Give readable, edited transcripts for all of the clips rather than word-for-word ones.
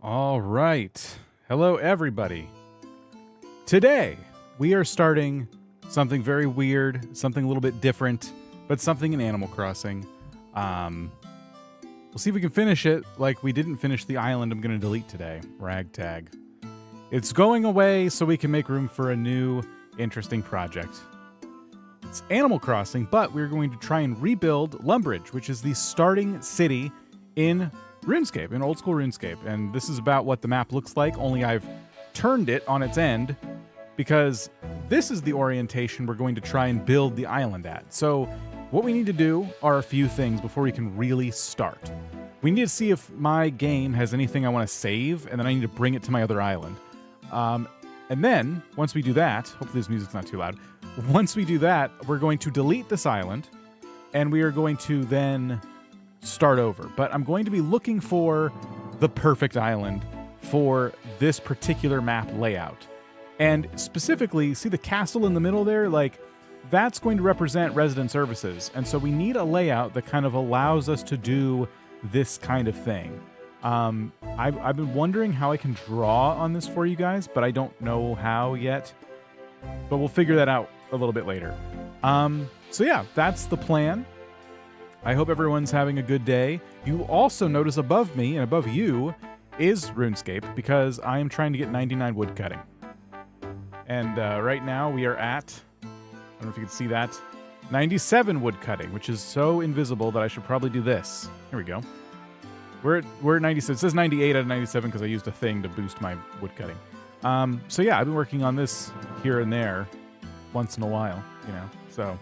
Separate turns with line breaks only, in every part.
All right. Hello, everybody. Today, we are starting something very weird, something a little bit different, but something in Animal Crossing. We'll see if we can finish it like we didn't finish the island I'm going to delete today, Ragtag. It's going away so we can make room for a new, interesting project. It's Animal Crossing, but we're going to try and rebuild Lumbridge, which is the starting city in RuneScape, in Old School RuneScape. And this is about what the map looks like, only I've turned it on its end because this is the orientation we're going to try and build the island at. So what we need to do are a few things before we can really start. We need to see if my game has anything I want to save, and then I need to bring it to my other island. And then, once we do that, hopefully this music's not too loud. Once we do that, we're going to delete this island, and we are going to then start over. But I'm going to be looking for the perfect island for this particular map layout. And specifically, see the castle in the middle there? Like, that's going to represent resident services. And so we need a layout that kind of allows us to do this kind of thing. I've been wondering how I can draw on this for you guys, but I don't know how yet. But we'll figure that out a little bit later. So yeah, that's the plan. I hope everyone's having a good day. You also notice above me and above you is RuneScape because I am trying to get 99 wood cutting. And right now we are at, I don't know if you can see that, 97 wood cutting, which is so invisible that I should probably do this. Here we go. We're at 97. It says 98 out of 97 because I used a thing to boost my wood cutting. So yeah, I've been working on this here and there once in a while, you know. So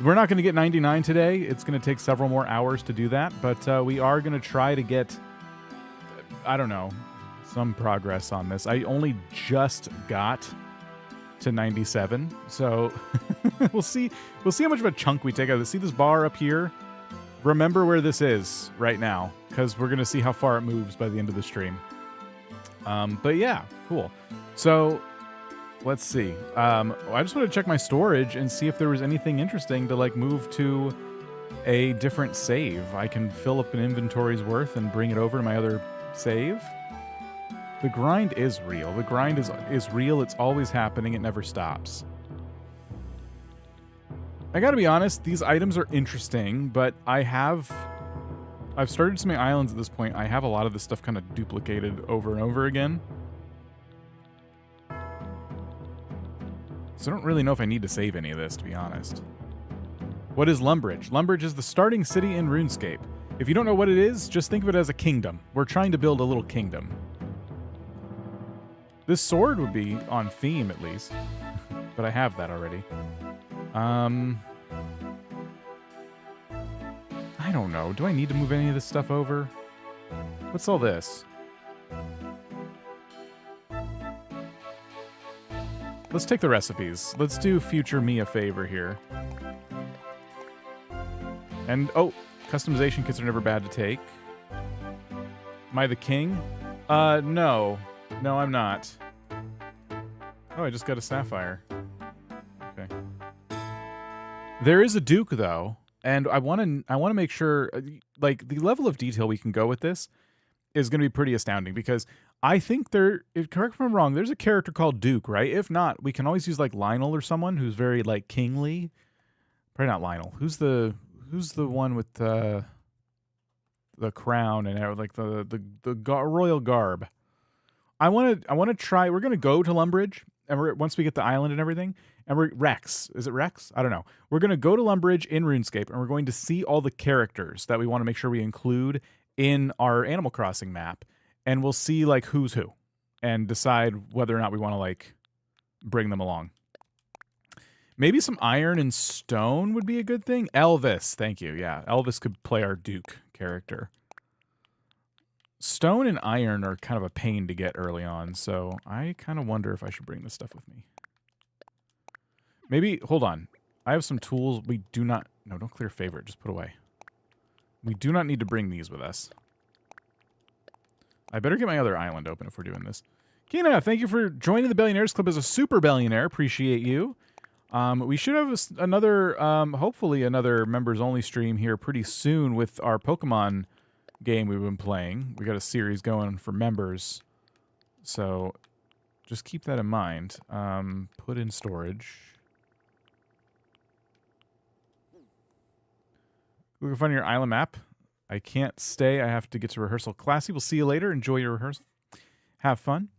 we're not going to get 99 today. It's going to take several more hours to do that, but we are going to try to get, I don't know, some progress on this. I only just got to 97, so we'll see how much of a chunk we take out of this. See this bar up here? Remember where this is right now, because we're going to see how far it moves by the end of the stream. But yeah, cool. So let's see. I just want to check my storage and see if there was anything interesting to like move to a different save. I can fill up an inventory's worth and bring it over to my other save. The grind is real. The grind is real. It's always happening. It never stops. I gotta be honest, these items are interesting, but I've started so many islands at this point, I have a lot of this stuff kind of duplicated over and over again. So I don't really know if I need to save any of this, to be honest. What is Lumbridge? Lumbridge is the starting city in RuneScape. If you don't know what it is, just think of it as a kingdom. We're trying to build a little kingdom. This sword would be on theme, at least. But I have that already. I don't know. Do I need to move any of this stuff over? What's all this? Let's take the recipes. Let's do future me a favor here. And, oh, customization kits are never bad to take. Am I the king? No. No, I'm not. Oh, I just got a sapphire. Okay. There is a Duke, though, and I want to make sure, like, the level of detail we can go with this is going to be pretty astounding, because I think correct me if I'm wrong, there's a character called Duke, right? If not, we can always use, like, Lionel or someone who's very, like, kingly. Probably not Lionel. Who's the one with the crown and, like, the royal garb? I want to try, we're going to go to Lumbridge, and once we get the island and everything, and Rex. Is it Rex? I don't know. We're going to go to Lumbridge in RuneScape, and we're going to see all the characters that we want to make sure we include in our Animal Crossing map, and we'll see, like, who's who, and decide whether or not we want to, like, bring them along. Maybe some iron and stone would be a good thing. Elvis, thank you. Yeah, Elvis could play our Duke character. Stone and iron are kind of a pain to get early on, so I kind of wonder if I should bring this stuff with me. Maybe, hold on. I have some tools we do not... No, don't clear favorite. Just put away. We do not need to bring these with us. I better get my other island open if we're doing this. Kina, thank you for joining the Billionaires Club as a super billionaire. Appreciate you. We should have another, hopefully another members-only stream here pretty soon with our Pokemon game we've been playing. We got a series going for members, so just keep that in mind. Put in storage. We can find your island map. I can't stay. I have to get to rehearsal. Classy, we'll see you later. Enjoy your rehearsal. Have fun.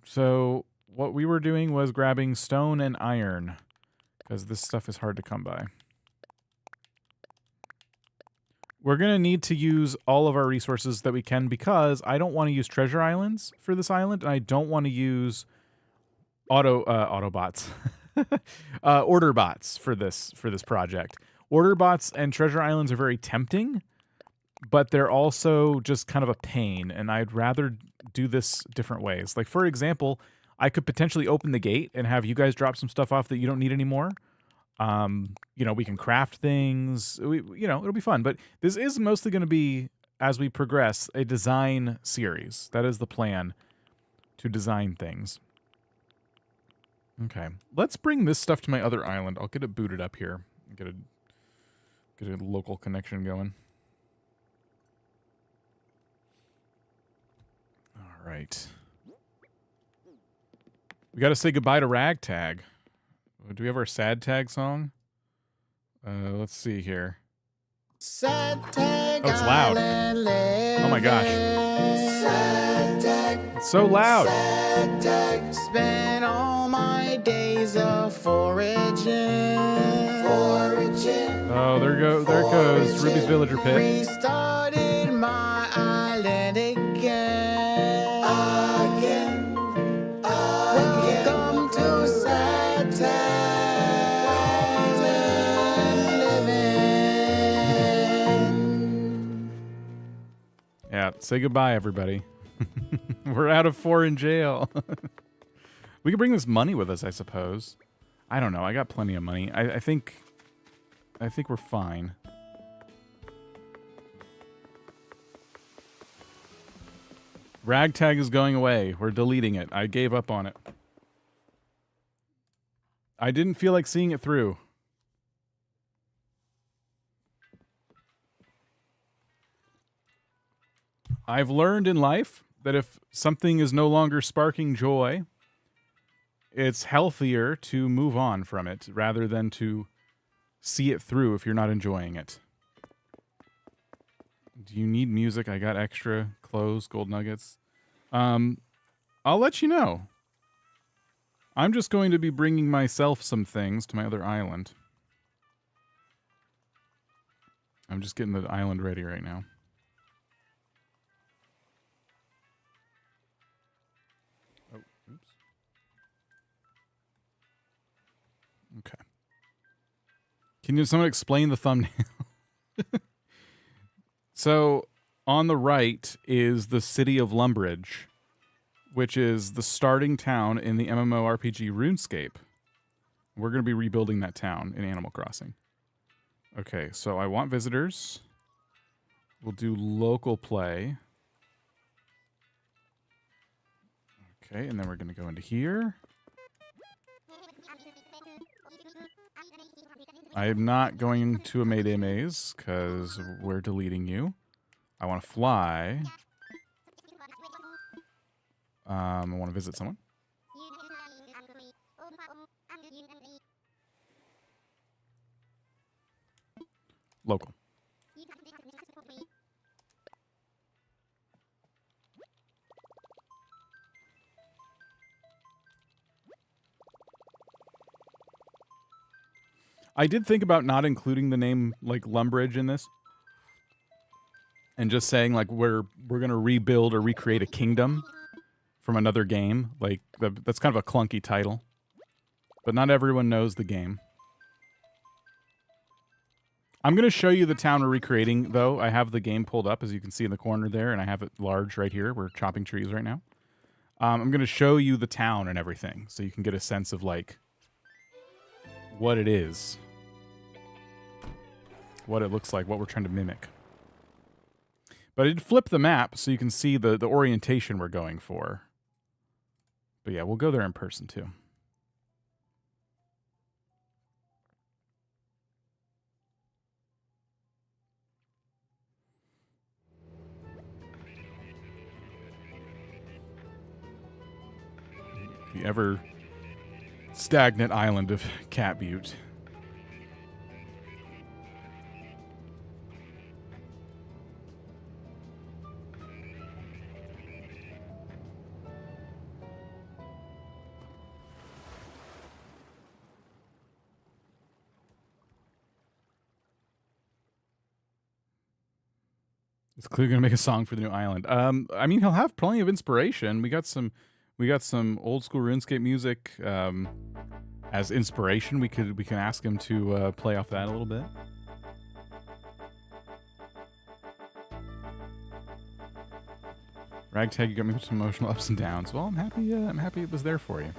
So what we were doing was grabbing stone and iron, because this stuff is hard to come by. We're going to need to use all of our resources that we can, because I don't want to use treasure islands for this island, and I don't want to use Autobots. Order bots for this project. Order bots and treasure islands are very tempting, but they're also just kind of a pain, and I'd rather do this different ways. Like, for example, I could potentially open the gate and have you guys drop some stuff off that you don't need anymore. You know, we can craft things. You know, it'll be fun. But this is mostly going to be, as we progress, a design series. That is the plan, to design things. Okay, let's bring this stuff to my other island. I'll get it booted up here. Get a local connection going. All right. We got to say goodbye to Ragtag. Do we have our sad tag song? Let's see here.
Sad tag.
Oh, it's loud. Oh my gosh.
Sad tag.
It's so loud.
Sad tag. Spent all my days foraging.
Oh, there it goes. Ruby's Villager Pit.
Restarted my island again. Welcome to Sad Tag living.
Yeah, say goodbye, everybody. We're out of 4 in jail. We could bring this money with us, I suppose. I don't know. I got plenty of money. I think we're fine. Ragtag is going away. We're deleting it. I gave up on it. I didn't feel like seeing it through. I've learned in life that if something is no longer sparking joy, it's healthier to move on from it rather than to see it through if you're not enjoying it. Do you need music? I got extra clothes, gold nuggets. I'll let you know. I'm just going to be bringing myself some things to my other island. I'm just getting the island ready right now. Oh, oops. Okay. Can someone explain the thumbnail? So, on the right is the city of Lumbridge, which is the starting town in the MMORPG RuneScape. We're going to be rebuilding that town in Animal Crossing. Okay, so I want visitors. We'll do local play. Okay, and then we're going to go into here. I am not going to a Mayday Maze because we're deleting you. I want to fly. I want to visit someone. Local. I did think about not including the name like Lumbridge in this, and just saying like we're gonna rebuild or recreate a kingdom from another game. Like that's kind of a clunky title, but not everyone knows the game. I'm gonna show you the town we're recreating, though. I have the game pulled up, as you can see in the corner there, and I have it large right here. We're chopping trees right now. I'm gonna show you the town and everything, so you can get a sense of like what it is. What it looks like, what we're trying to mimic. But I did flip the map so you can see the orientation we're going for. But yeah, we'll go there in person too. The ever stagnant island of Cat Butte. It's clearly gonna make a song for the new island. I mean, he'll have plenty of inspiration. We got some old school RuneScape music as inspiration. We can ask him to play off that a little bit. Ragtag, you got me with some emotional ups and downs. Well, I'm happy. I'm happy it was there for you.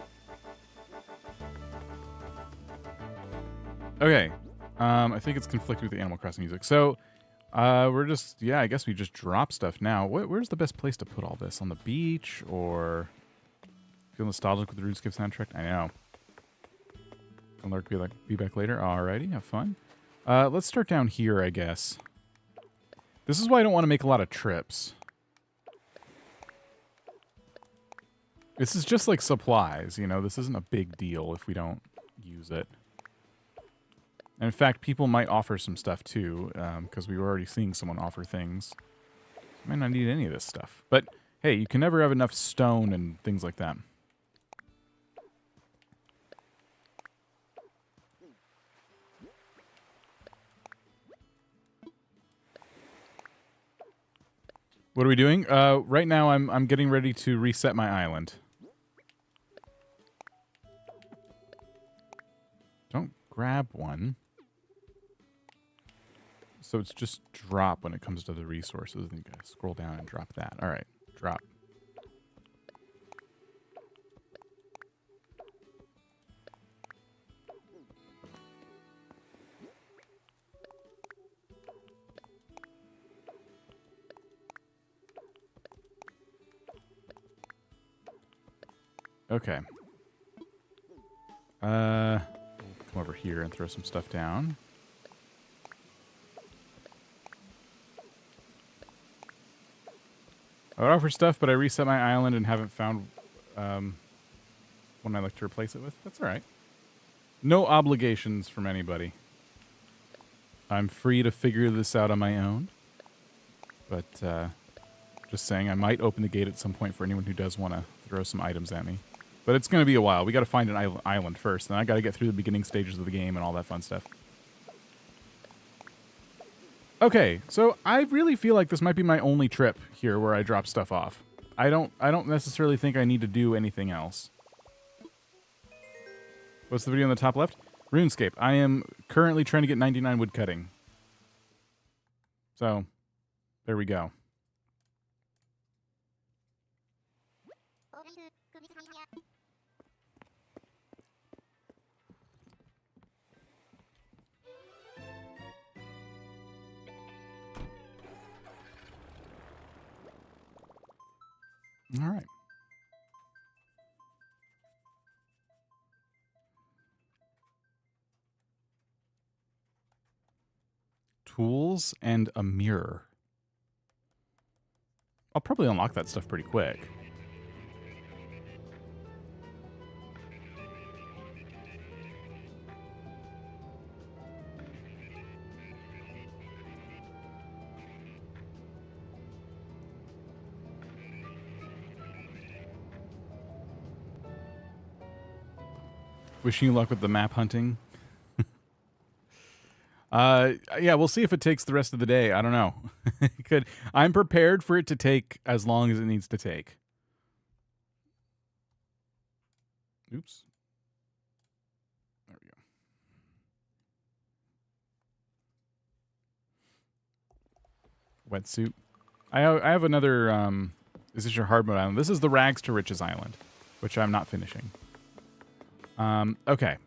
Okay. I think it's conflicting with the Animal Crossing music. So. We're just, yeah, I guess we just drop stuff now. Where's the best place to put all this? On the beach, or feel nostalgic with the RuneScape soundtrack? I know. Can Lark be back later? Alrighty, have fun. Let's start down here, I guess. This is why I don't want to make a lot of trips. This is just like supplies, you know? This isn't a big deal if we don't use it. And in fact, people might offer some stuff too, because we were already seeing someone offer things. You might not need any of this stuff. But hey, you can never have enough stone and things like that. What are we doing? Right now I'm getting ready to reset my island. Don't grab one. So it's just drop when it comes to the resources. And you gotta scroll down and drop that. All right, drop. Okay. We'll come over here and throw some stuff down. I would offer stuff, but I reset my island and haven't found one I'd like to replace it with. That's all right. No obligations from anybody. I'm free to figure this out on my own. But just saying, I might open the gate at some point for anyone who does want to throw some items at me. But it's going to be a while. We got to find an island first. Then I got to get through the beginning stages of the game and all that fun stuff. Okay, so I really feel like this might be my only trip here where I drop stuff off. I don't necessarily think I need to do anything else. What's the video on the top left? RuneScape. I am currently trying to get 99 wood cutting. So, there we go. All right. Tools and a mirror. I'll probably unlock that stuff pretty quick. Wishing you luck with the map hunting. Yeah, we'll see if it takes the rest of the day. I don't know. I'm prepared for it to take as long as it needs to take. Oops. There we go. Wetsuit. I have another, is this your hard mode island? This is the Rags to Riches island, which I'm not finishing. Okay.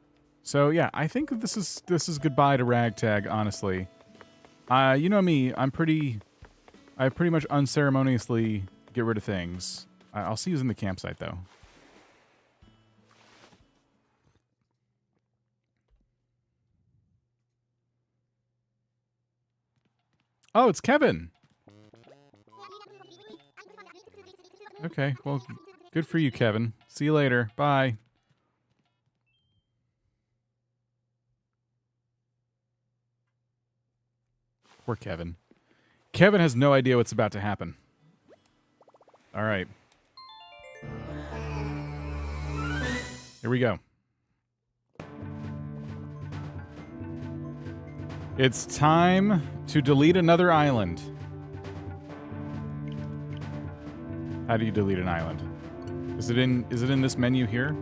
So yeah, I think this is goodbye to Ragtag, honestly. You know me, I pretty much unceremoniously get rid of things. I'll see you in the campsite though. Oh, it's Kevin. Okay, well, Good for you, Kevin. See you later. Bye. Poor Kevin. Kevin has no idea what's about to happen. All right. Here we go. It's time to delete another island. How do you delete an island? Is it in this menu here?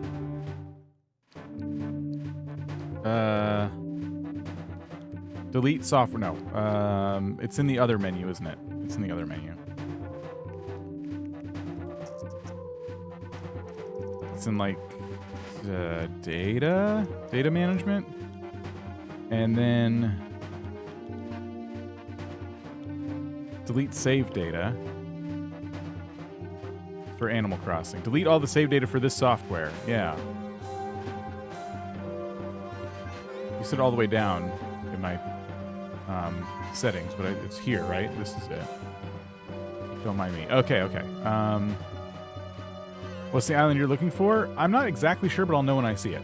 Delete software. No. It's in the other menu, isn't it? It's in the other menu. It's in like data management, and then delete save data for Animal Crossing. Delete all the save data for this software. Yeah. You said all the way down in my settings, but it's here, right? This is it. Don't mind me. Okay. What's the island you're looking for? I'm not exactly sure, but I'll know when I see it.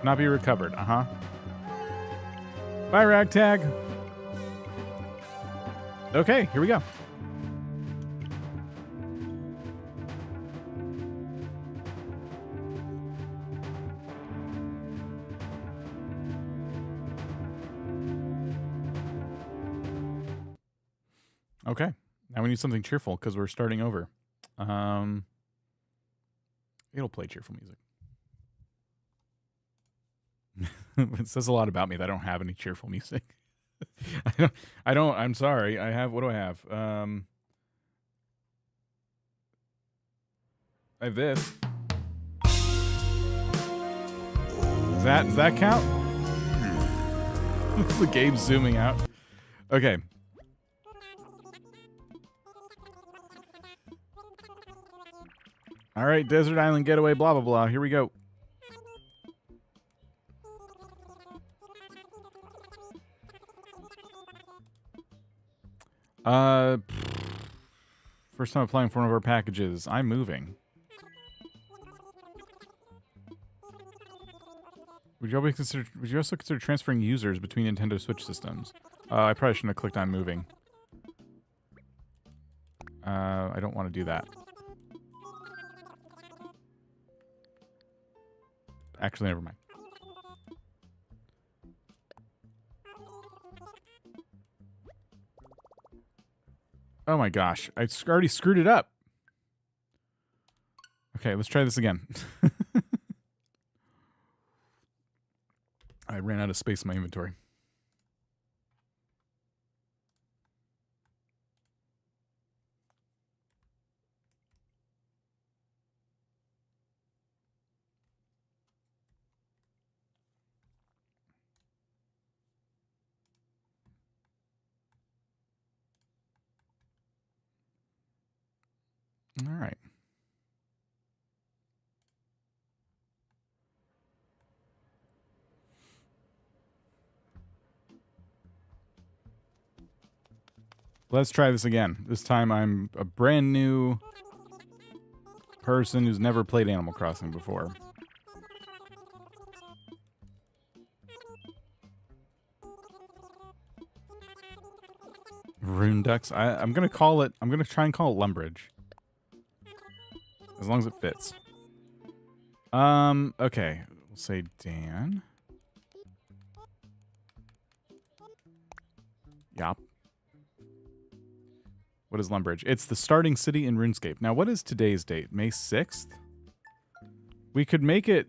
Cannot be recovered. Uh-huh. Bye, Ragtag. Okay, here we go. Okay. Now we need something cheerful because we're starting over. It'll play cheerful music. It says a lot about me that I don't have any cheerful music. I don't, I'm sorry. What do I have? I have this. Does that count? The game's zooming out. Okay. All right, Desert Island Getaway, blah, blah, blah. Here we go. First time applying for one of our packages. I'm moving. Would you also consider transferring users between Nintendo Switch systems? I probably shouldn't have clicked on moving. I don't want to do that. Actually, never mind. Oh my gosh. I already screwed it up. Okay, let's try this again. I ran out of space in my inventory. All right. Let's try this again. This time I'm a brand new person who's never played Animal Crossing before. Rune ducks. I'm gonna call it. I'm gonna try and call it Lumbridge. As long as it fits. Okay. We'll say Dan. Yup. What is Lumbridge? It's the starting city in RuneScape. Now, what is today's date? May 6th? We could make it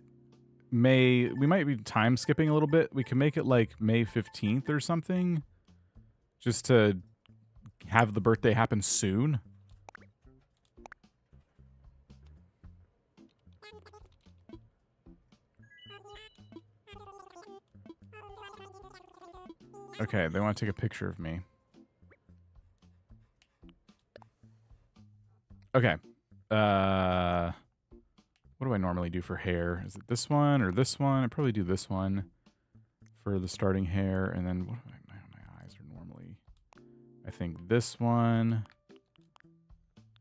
May... We might be time skipping a little bit. We could make it like May 15th or something. Just to have the birthday happen soon. Okay, they want to take a picture of me. Okay. What do I normally do for hair? Is it this one or this one? I probably do this one for the starting hair. And then what my eyes are normally... I think this one...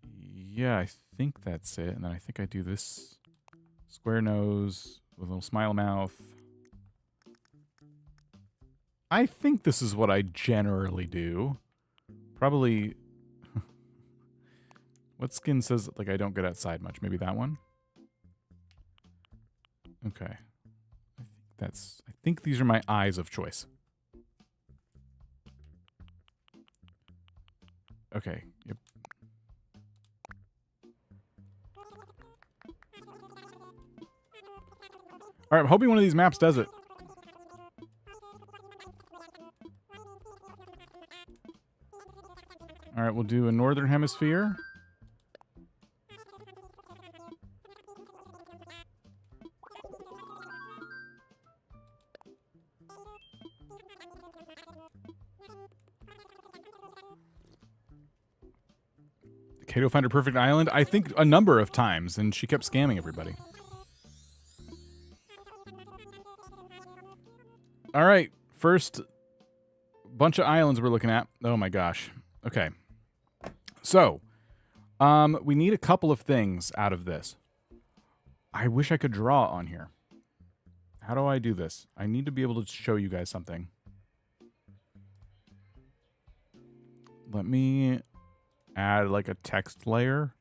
Yeah, I think that's it. And then I think I do this square nose with a little smile mouth. I think this is what I generally do. Probably... What skin says, like, I don't get outside much? Maybe that one? Okay. I think these are my eyes of choice. Okay. Yep. All right, I'm hoping one of these maps does it. All right, we'll do a northern hemisphere. Kato found her perfect island, I think a number of times, and she kept scamming everybody. All right, first bunch of islands we're looking at. Oh my gosh. Okay. So, we need a couple of things out of this. I wish I could draw on here. How do I do this? I need to be able to show you guys something. Let me add like a text layer.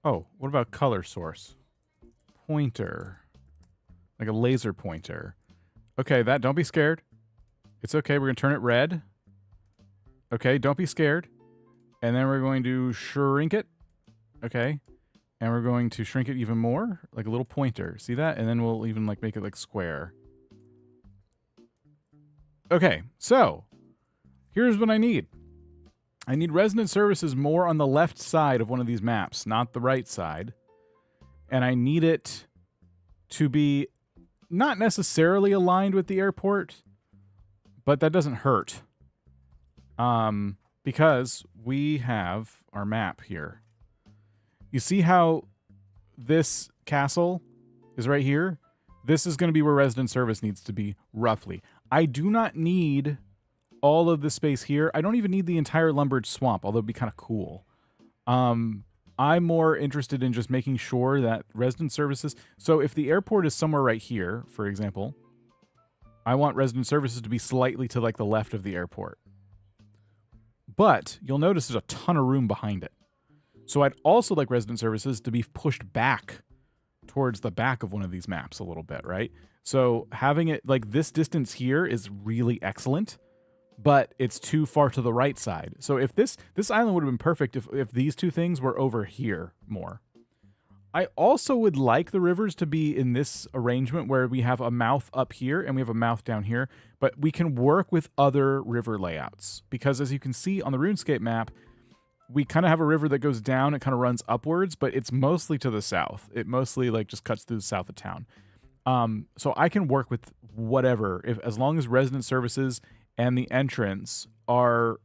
Oh, what about color source? Pointer. Like a laser pointer. Okay, don't be scared. It's okay, we're gonna turn it red. Okay, don't be scared. And then we're going to shrink it. Okay. And we're going to shrink it even more, like a little pointer. See that? And then we'll even like make it like square. Okay, so here's what I need. I need resident services more on the left side of one of these maps, not the right side. And I need it to be not necessarily aligned with the airport, but that doesn't hurt. Because we have our map here. You see how this castle is right here? This is going to be where resident service needs to be, roughly. I do not need all of the space here. I don't even need the entire Lumbridge swamp, although it'd be kind of cool. I'm more interested in just making sure that resident services... So if the airport is somewhere right here, for example, I want resident services to be slightly to like the left of the airport. But you'll notice there's a ton of room behind it. So I'd also like resident services to be pushed back towards the back of one of these maps a little bit, right? So having it like this distance here is really excellent, but it's too far to the right side. So if this island would have been perfect if these two things were over here more. I also would like the rivers to be in this arrangement where we have a mouth up here and we have a mouth down here, but we can work with other river layouts because as you can see on the RuneScape map, we kind of have a river that goes down, it kind of runs upwards, but it's mostly to the south. It mostly like just cuts through the south of town. So I can work with whatever, as long as resident services and the entrance are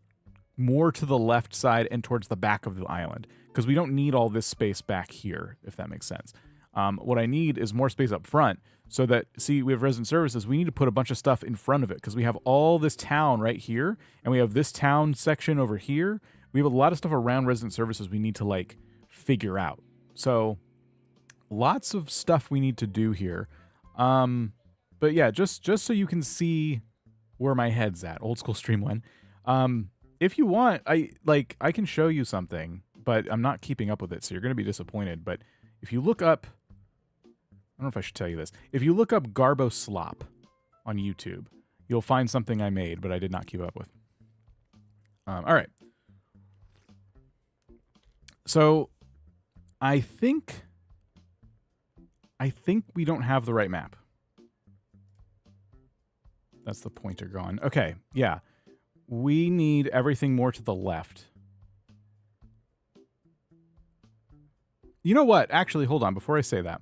more to the left side and towards the back of the island, because we don't need all this space back here, if that makes sense. What I need is more space up front so that, see, we have resident services. We need to put a bunch of stuff in front of it because we have all this town right here and we have this town section over here. We have a lot of stuff around resident services we need to like figure out. So lots of stuff we need to do here. But yeah, just so you can see where my head's at. Old school stream one. If you want, I can show you something, but I'm not keeping up with it, so you're going to be disappointed. But if you look up, I don't know if I should tell you this. If you look up Garbo Slop on YouTube, you'll find something I made, but I did not keep up with. All right. So I think we don't have the right map. That's the pointer gone. Okay, yeah. We need everything more to the left. You know what? Actually, hold on. Before I say that,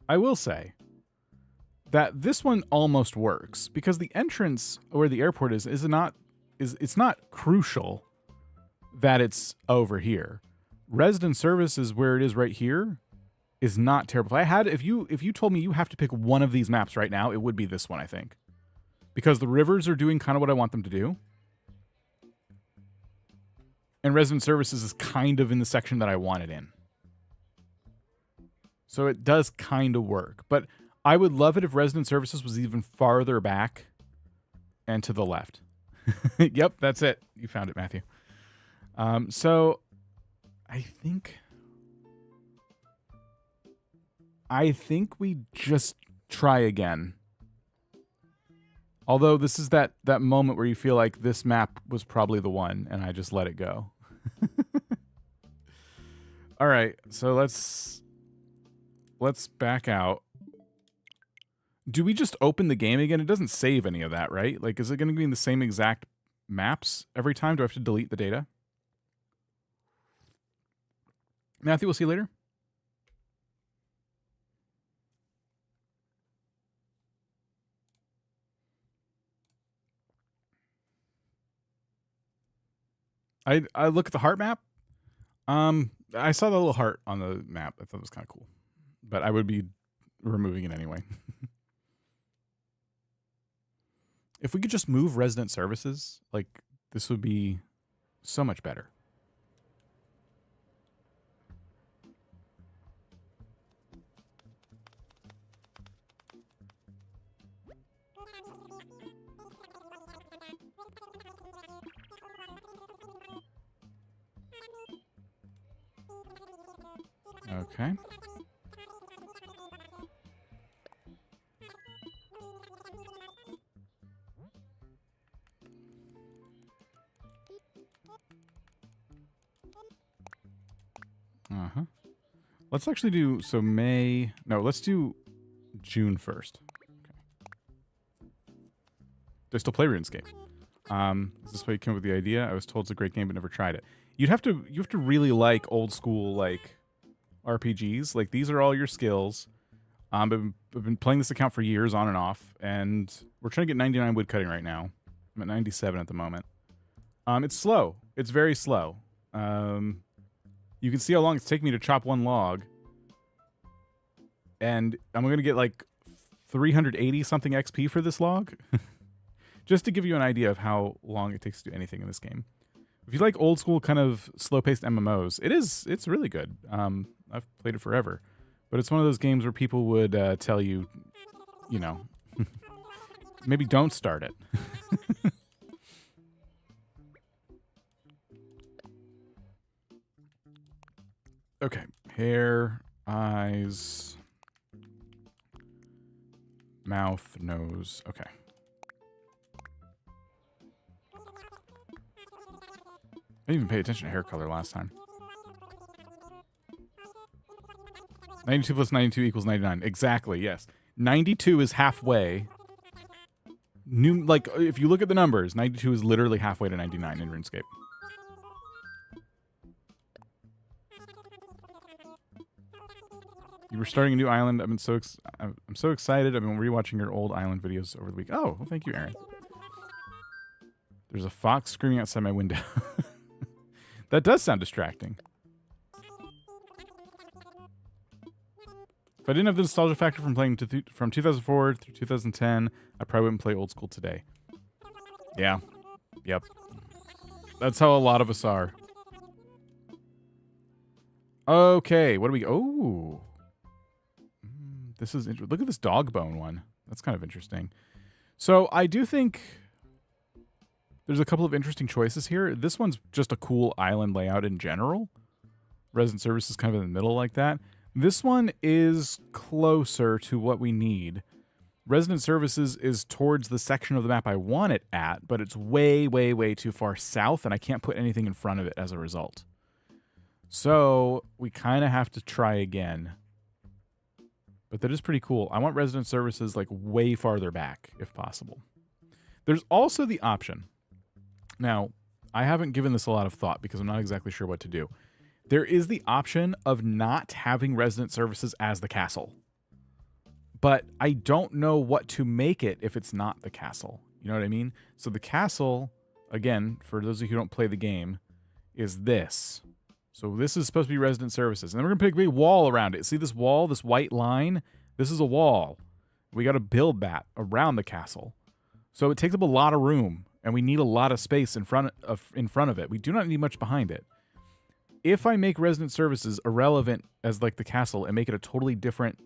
I will say that this one almost works because the entrance where the airport is it's not crucial that it's over here. Resident services where it is right here is not terrible. If you told me you have to pick one of these maps right now, it would be this one, I think. Because the rivers are doing kind of what I want them to do. And resident services is kind of in the section that I want it in. So it does kind of work. But I would love it if resident services was even farther back and to the left. Yep, that's it. You found it, Matthew. So I think we just try again. Although this is that moment where you feel like this map was probably the one, and I just let it go. All right, so let's back out. Do we just open the game again? It doesn't save any of that, right? Like, is it going to be in the same exact maps every time? Do I have to delete the data? Matthew, we'll see you later. I look at the heart map. I saw the little heart on the map. I thought it was kind of cool, but I would be removing it anyway. If we could just move resident services, like, this would be so much better. Okay. Uh-huh. Let's actually do, so May, no, let's do June 1st. Okay. Do I still play RuneScape? Is this why you came up with the idea? I was told it's a great game, but never tried it. You have to really like old school, like, RPGs. Like, these are all your skills. I've been playing this account for years on and off, and we're trying to get 99 woodcutting right now. I'm at 97 at the moment. It's slow. It's very slow. You can see how long it's taking me to chop one log. And I'm going to get like 380 something XP for this log. Just to give you an idea of how long it takes to do anything in this game. If you like old school kind of slow-paced MMOs, it's really good. I've played it forever. But it's one of those games where people would tell you, you know, maybe don't start it. Okay, hair, eyes, mouth, nose. Okay. I didn't even pay attention to hair color last time. 92 plus 92 equals 99. Exactly, yes. 92 is halfway. Like, if you look at the numbers, 92 is literally halfway to 99 in RuneScape. You were starting a new island. I'm so excited. I've been rewatching your old island videos over the week. Oh, well, thank you, Aaron. There's a fox screaming outside my window. That does sound distracting. If I didn't have the nostalgia factor from playing from 2004 through 2010, I probably wouldn't play old school today. Yeah. Yep. That's how a lot of us are. Okay, what do we... Oh. This is... Look at this dog bone one. That's kind of interesting. So, I do think... There's a couple of interesting choices here. This one's just a cool island layout in general. Resident Service is kind of in the middle like that. This one is closer to what we need. Resident Services is towards the section of the map I want it at, but it's way, way, way too far south, and I can't put anything in front of it as a result. So we kind of have to try again. But that is pretty cool. I want Resident Services like way farther back, if possible. There's also the option. Now, I haven't given this a lot of thought because I'm not exactly sure what to do. There is the option of not having resident services as the castle. But I don't know what to make it if it's not the castle. You know what I mean? So the castle, again, for those of you who don't play the game, is this. So this is supposed to be resident services. And then we're going to put a big wall around it. See this wall, this white line? This is a wall. We got to build that around the castle. So it takes up a lot of room. and we need a lot of space in front of it. We do not need much behind it. If I make resident services irrelevant as like the castle and make it a totally different,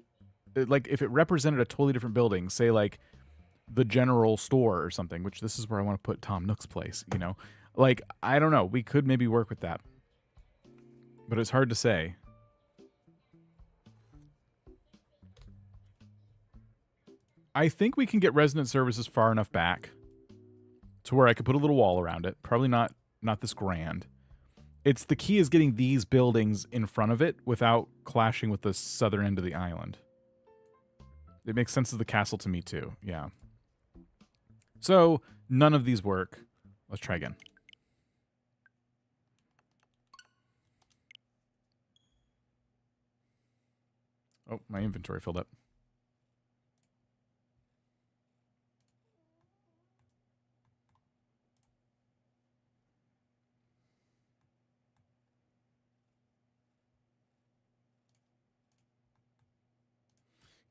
like if it represented a totally different building, say like the general store or something, which this is where I want to put Tom Nook's place, you know, like, I don't know. We could maybe work with that, but it's hard to say. I think we can get resident services far enough back to where I could put a little wall around it. Probably not this grand. It's the key is getting these buildings in front of it without clashing with the southern end of the island. It makes sense as the castle to me too. Yeah. So none of these work. Let's try again. Oh, my inventory filled up.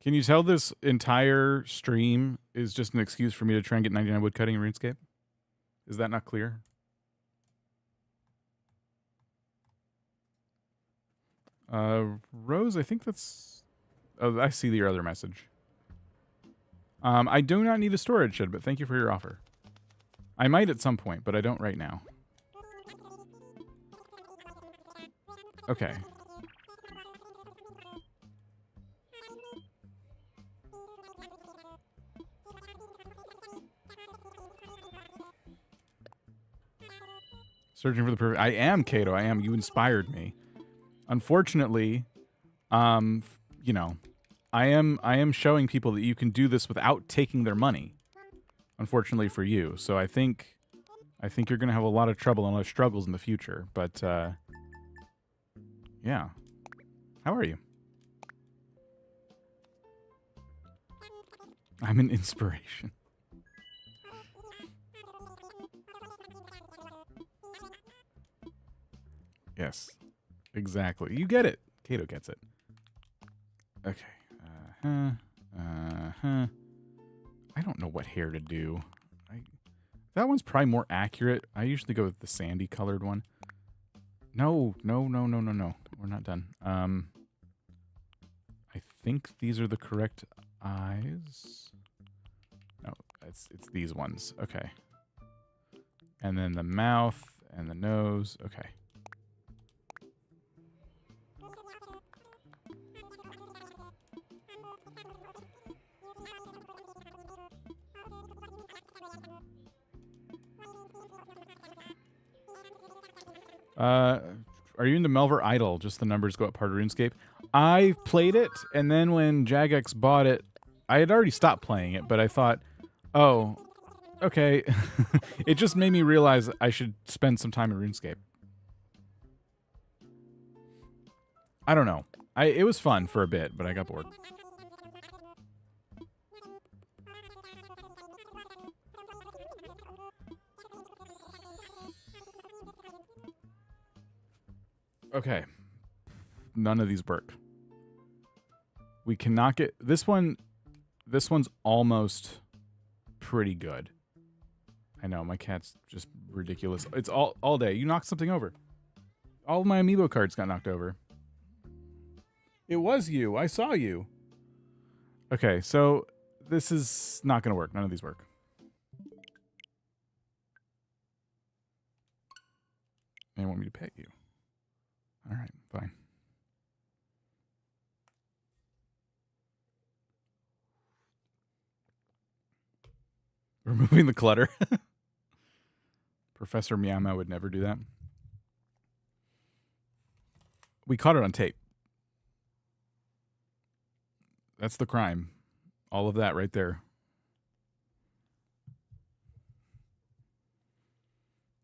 Can you tell this entire stream is just an excuse for me to try and get 99 wood cutting in RuneScape? Is that not clear? Rose, I think that's... Oh, I see your other message. I do not need a storage shed, but thank you for your offer. I might at some point, but I don't right now. Okay. Searching for the perfect... I am, Kato. I am. You inspired me. Unfortunately, you know, I am showing people that you can do this without taking their money. Unfortunately for you. So I think you're going to have a lot of trouble and a lot of struggles in the future. But, yeah. How are you? I'm an inspiration. Yes, exactly. You get it. Kato gets it. Okay. I don't know what hair to do. That one's probably more accurate. I usually go with the sandy colored one. No. We're not done. I think these are the correct eyes. No, it's these ones. Okay. And then the mouth and the nose. Okay. Are you into Melver Idol? Just the numbers go up part of RuneScape. I played it, and then when Jagex bought it, I had already stopped playing it, but I thought, oh, okay. It just made me realize I should spend some time in RuneScape. I don't know. It was fun for a bit, but I got bored. Okay. None of these work. We cannot get... This one's almost pretty good. I know, my cat's just ridiculous. It's all day. You knocked something over. All of my amiibo cards got knocked over. It was you. I saw you. Okay, so this is not going to work. None of these work. They want me to pet you. All right, fine. Removing the clutter. Professor Meow Meow would never do that. We caught it on tape. That's the crime. All of that right there.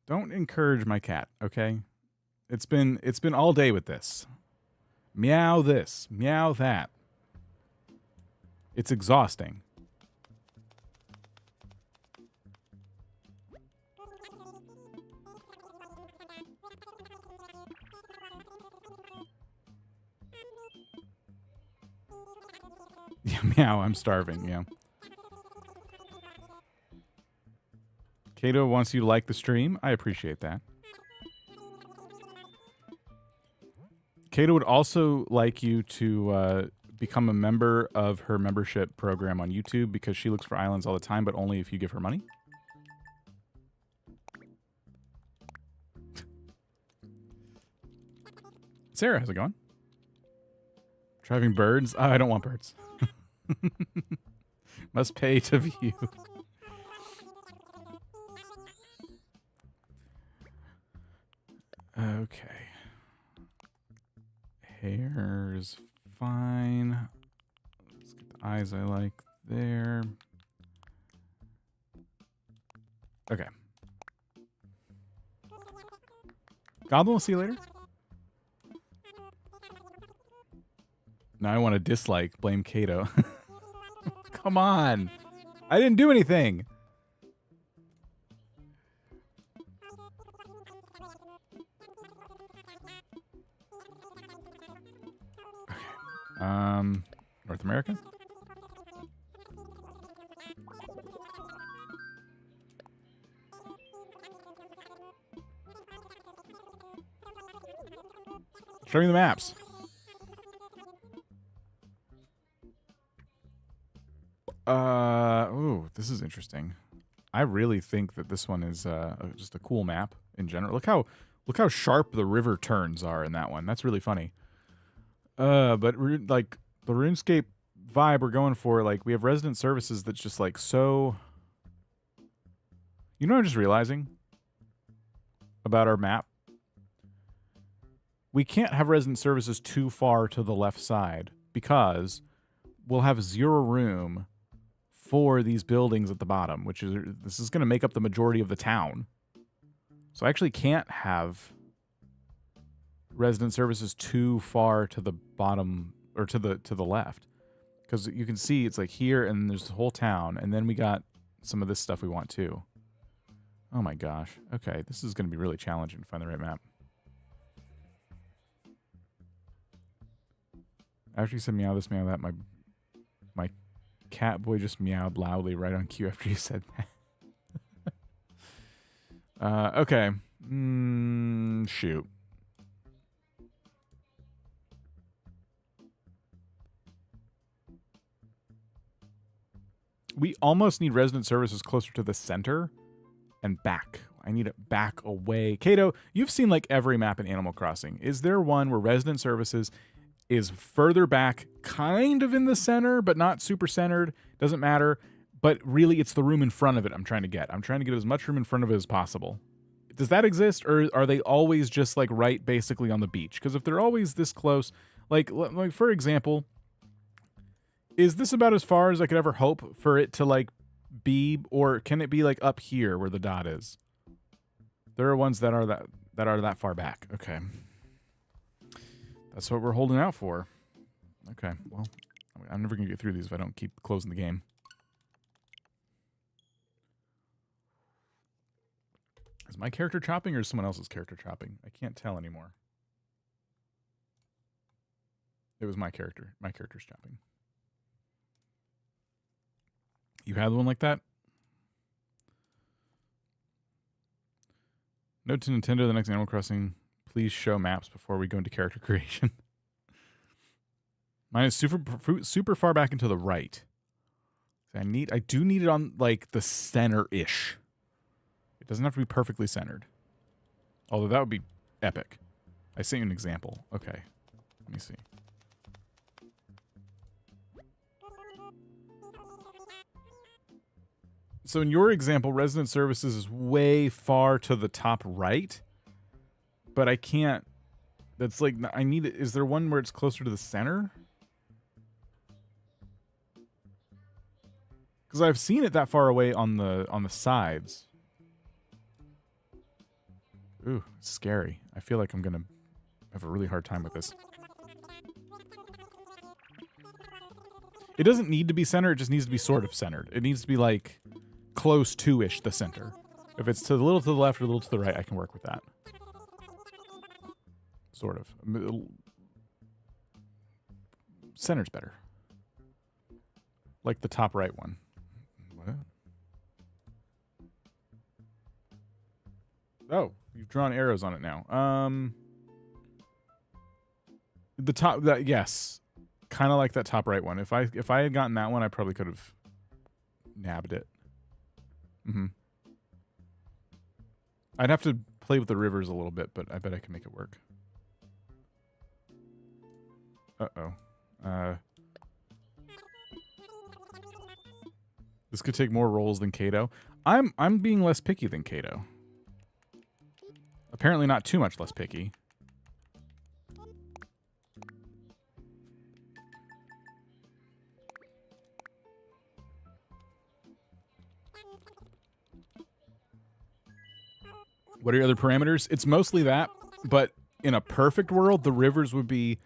Don't encourage my cat, okay? It's been all day with this. Meow this, meow that. It's exhausting. Yeah, meow, I'm starving, yeah. Kato wants you to like the stream. I appreciate that. Kato would also like you to become a member of her membership program on YouTube because she looks for islands all the time, but only if you give her money. Sarah, how's it going? Driving birds? Oh, I don't want birds. Must pay to view. Okay. Hair's fine. Let's get the eyes I like there. Okay. Goblin, we'll see you later. Now I want to dislike, blame Kato. Come on. I didn't do anything. Okay. North America? Show me the maps. Ooh, this is interesting. I really think that this one is just a cool map in general. Look how sharp the river turns are in that one. That's really funny. But like the RuneScape vibe we're going for, like we have resident services that's just like so. You know what I'm just realizing about our map? We can't have resident services too far to the left side because we'll have zero room for these buildings at the bottom, which is this is going to make up the majority of the town. So I actually can't have resident services too far to the bottom or to the left, because you can see it's like here and there's the whole town, and then we got some of this stuff we want too. Oh my gosh. Okay, this is going to be really challenging to find the right map. After you said meow this, meow that, my cat boy just meowed loudly right on cue after you said that. Okay. Shoot. We almost need resident services closer to the center and back. I need it back away. Kato, you've seen like every map in Animal Crossing. Is there one where resident services is further back, kind of in the center, but not super centered? Doesn't matter. But really, it's the room in front of it I'm trying to get. I'm trying to get as much room in front of it as possible. Does that exist, or are they always just like right basically on the beach? Because if they're always this close, like for example, is this about as far as I could ever hope for it to like be, or can it be like up here where the dot is? There are ones that are that far back. Okay. That's what we're holding out for. Okay, well, I'm never going to get through these if I don't keep closing the game. Is my character chopping or is someone else's character chopping? I can't tell anymore. It was my character. My character's chopping. You had one like that? Note to Nintendo, the next Animal Crossing, please show maps before we go into character creation. Mine is super far back into the right. I do need it on like the center-ish. It doesn't have to be perfectly centered. Although that would be epic. I sent you an example. Okay. Let me see. So in your example, resident services is way far to the top right. But I can't. That's like, I need it. Is there one where it's closer to the center? Because I've seen it that far away on the sides. Ooh, it's scary. I feel like I'm going to have a really hard time with this. It doesn't need to be centered. It just needs to be sort of centered. It needs to be like close to-ish the center. If it's a little to the left or a little to the right, I can work with that. Sort of. Center's better. Like the top right one. What? Oh, you've drawn arrows on it now. The top, that yes, kind of like that top right one. If I had gotten that one, I probably could have nabbed it. I'd have to play with the rivers a little bit, but I bet I can make it work. This could take more rolls than Kato. I'm being less picky than Kato. Apparently not too much less picky. What are your other parameters? It's mostly that, but in a perfect world, the rivers would be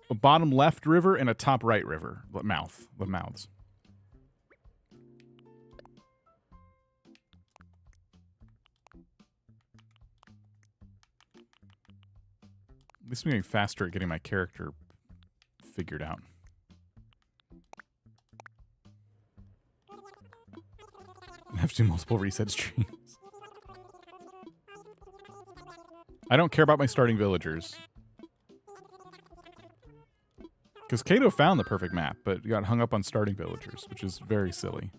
a bottom left river and a top right river. Mouths. At least I'm getting faster at getting my character figured out. I have to do multiple reset streams. I don't care about my starting villagers. Because Kato found the perfect map, but got hung up on starting villagers, which is very silly.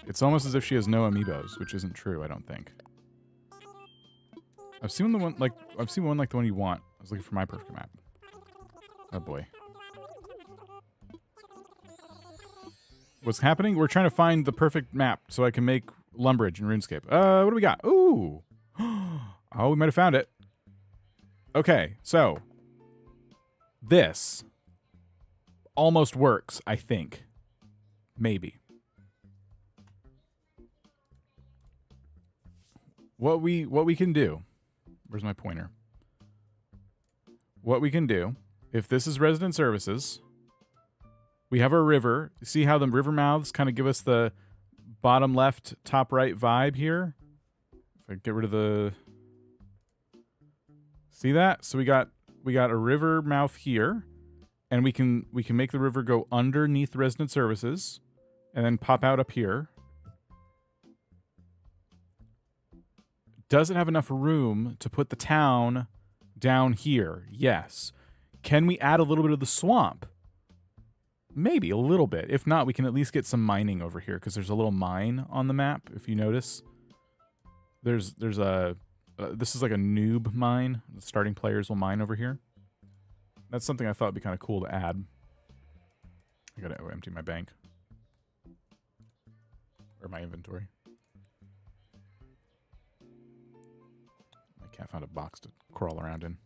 It's almost as if she has no amiibos, which isn't true, I don't think. I've seen one like the one you want. I was looking for my perfect map. Oh boy. What's happening? We're trying to find the perfect map so I can make Lumbridge in RuneScape. What do we got? Ooh. Oh, we might have found it. Okay, so this almost works, I think. Maybe. What we can do. Where's my pointer? What we can do, if this is resident services, we have our river. See how the river mouths kind of give us the bottom left, top right vibe here? If I get rid of the... See that? So we got a river mouth here, and we can make the river go underneath resident services and then pop out up here. Does it have enough room to put the town down here? Yes. Can we add a little bit of the swamp? Maybe a little bit. If not, we can at least get some mining over here because there's a little mine on the map. If you notice, there's a this is like a noob mine. The starting players will mine over here. That's something I thought would be kind of cool to add. I gotta empty my bank or my inventory. My cat found a box to crawl around in.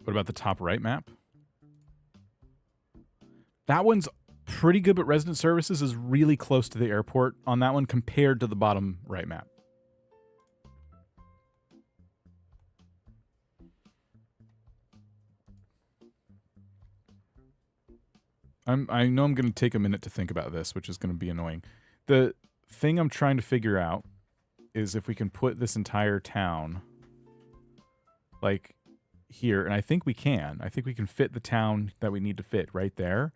What about the top right map? That one's pretty good, but resident services is really close to the airport on that one compared to the bottom right map. I know I'm going to take a minute to think about this, which is going to be annoying. The thing I'm trying to figure out is if we can put this entire town like here, and I think we can. I think we can fit the town that we need to fit right there.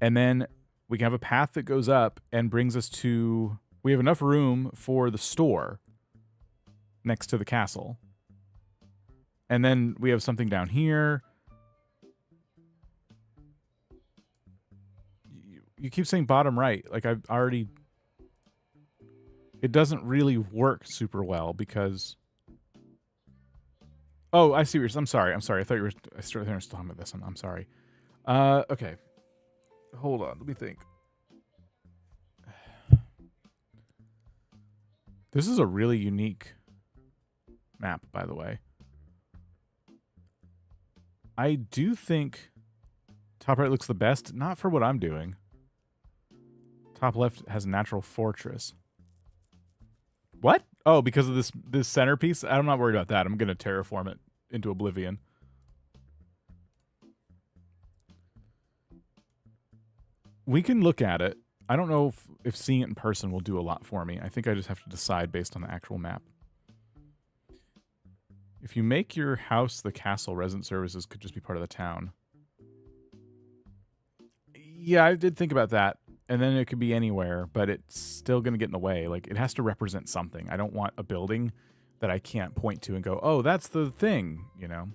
And then we can have a path that goes up and brings us to... We have enough room for the store next to the castle. And then we have something down here. You keep saying bottom right. Like, I've already... It doesn't really work super well because... Oh, I see what you're... I'm sorry. I thought you were... I still talking about this one. I'm sorry. Okay. Hold on. Let me think. This is a really unique map, by the way. I do think top right looks the best. Not for what I'm doing. Top left has a natural fortress. What? Oh, because of this centerpiece? I'm not worried about that. I'm going to terraform it into oblivion. We can look at it. I don't know if seeing it in person will do a lot for me. I think I just have to decide based on the actual map. If you make your house the castle, resident services could just be part of the town. Yeah, I did think about that. and then it could be anywhere, but it's still going to get in the way. Like, it has to represent something. I don't want a building that I can't point to and go, oh, that's the thing, you know?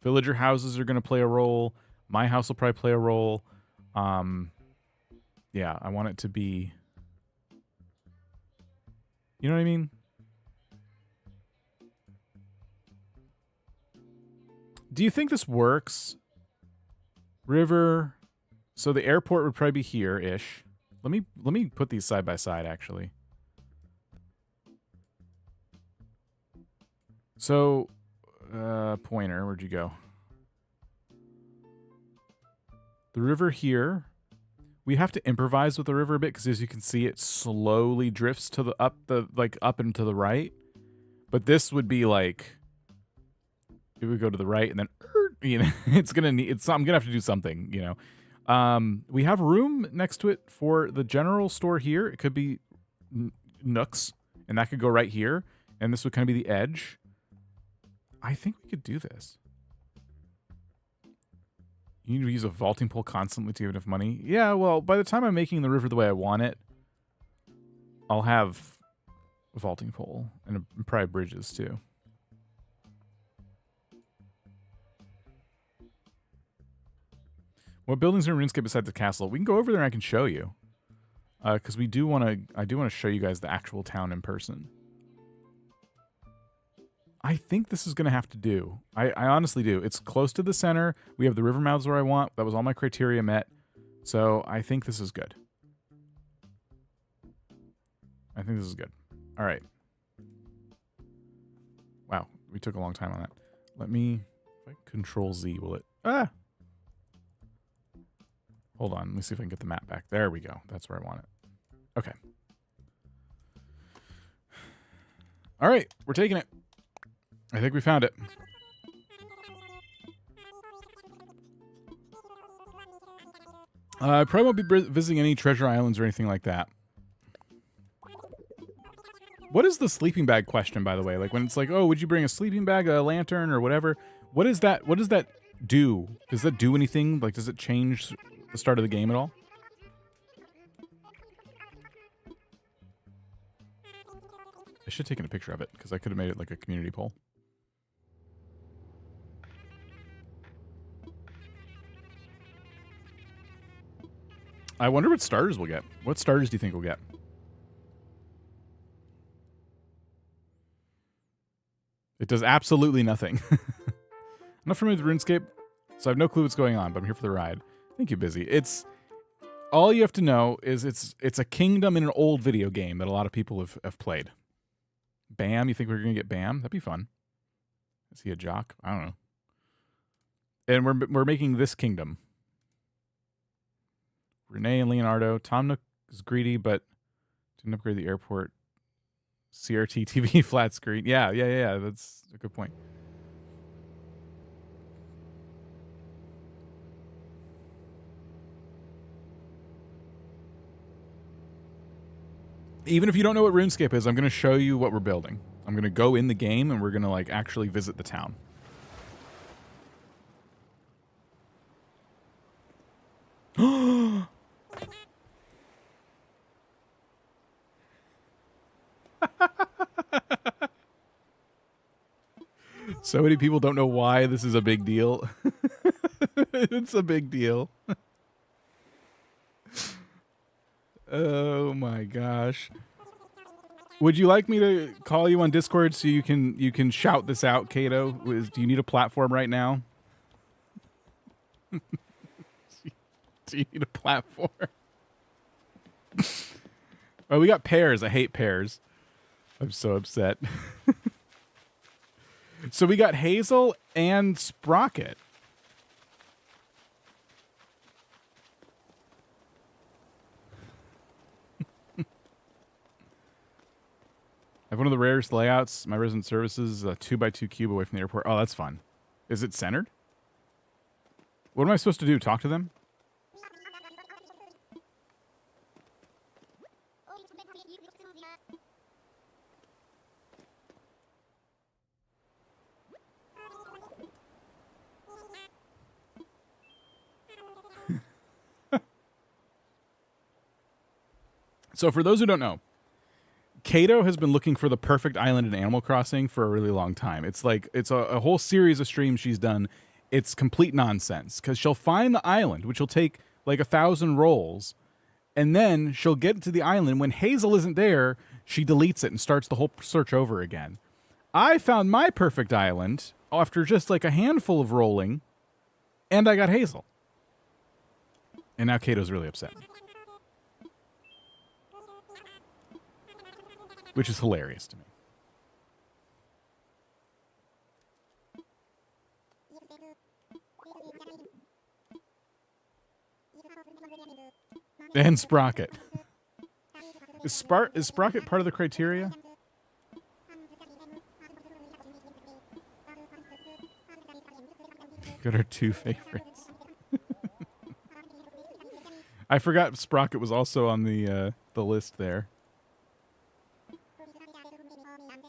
Villager houses are going to play a role. My house will probably play a role. Yeah, I want it to be... You know what I mean? Do you think this works? River. So the airport would probably be here-ish. Let me put these side by side, actually. So, pointer, where'd you go? The river here. We have to improvise with the river a bit because, as you can see, it slowly drifts to the up and to the right. But this would be like, it would go to the right and then, you know, I'm gonna have to do something, you know. We have room next to it for the general store here. It could be nooks, and that could go right here, and this would kind of be the edge. I think we could do this. You need to use a vaulting pole constantly to have enough money. Yeah, well, by the time I'm making the river the way I want it, I'll have a vaulting pole and probably bridges too. What buildings are in RuneScape besides the castle? We can go over there and I can show you. Because I do want to show you guys the actual town in person. I think this is going to have to do. I honestly do. It's close to the center. We have the river mouths where I want. That was all my criteria met. So I think this is good. I think this is good. All right. Wow. We took a long time on that. Let me... If I Control Z, will it... Ah! Hold on. Let me see if I can get the map back. There we go. That's where I want it. Okay. All right. We're taking it. I think we found it. I probably won't be visiting any treasure islands or anything like that. What is the sleeping bag question, by the way? Like when it's like, oh, would you bring a sleeping bag, a lantern, or whatever? What is that? What does that do? Does that do anything? Like, does it change the start of the game at all? I should have taken a picture of it because I could have made it like a community poll. I wonder what starters we'll get. What starters do you think we'll get? It does absolutely nothing. I'm not familiar with RuneScape, so I have no clue what's going on, but I'm here for the ride. Thank you, Busy. It's all you have to know is it's a kingdom in an old video game that a lot of people have played. Bam, you think we're gonna get Bam? That'd be fun. Is he a jock? I don't know. And we're making this kingdom. Renee and Leonardo. Tom Nook is greedy, but didn't upgrade the airport. CRT TV flat screen. Yeah. That's a good point. Even if you don't know what RuneScape is, I'm going to show you what we're building. I'm going to go in the game and we're going to like actually visit the town. So many people don't know why this is a big deal. It's a big deal. Oh my gosh. Would you like me to call you on Discord so you can shout this out, Kato? Do you need a platform right now? Do you need a platform? Oh, we got pears. I hate pears. I'm so upset. So we got Hazel and Sprocket. I have one of the rarest layouts. My resident services, a 2x2 cube away from the airport. Oh, that's fun. Is it centered? What am I supposed to do? Talk to them? So for those who don't know, Kato has been looking for the perfect island in Animal Crossing for a really long time. It's like it's a whole series of streams she's done. It's complete nonsense because she'll find the island, which will take like 1,000 rolls, and then she'll get to the island. When Hazel isn't there, she deletes it and starts the whole search over again. I found my perfect island after just like a handful of rolling, and I got Hazel. And now Kato's really upset. Which is hilarious to me. And Sprocket. Is Sprocket part of the criteria? Got our 2 favorites. I forgot Sprocket was also on the list there.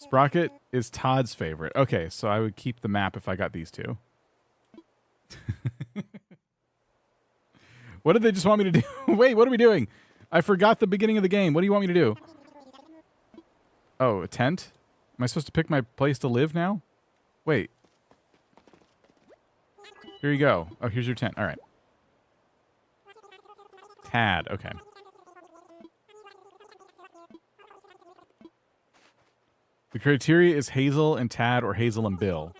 Sprocket is Todd's favorite. Okay, so I would keep the map if I got these 2. What did they just want me to do? Wait, what are we doing? I forgot the beginning of the game. What do you want me to do? Oh, a tent? Am I supposed to pick my place to live now? Wait. Here you go. Oh, here's your tent. All right. Tad. Okay. The criteria is Hazel and Tad or Hazel and Bill.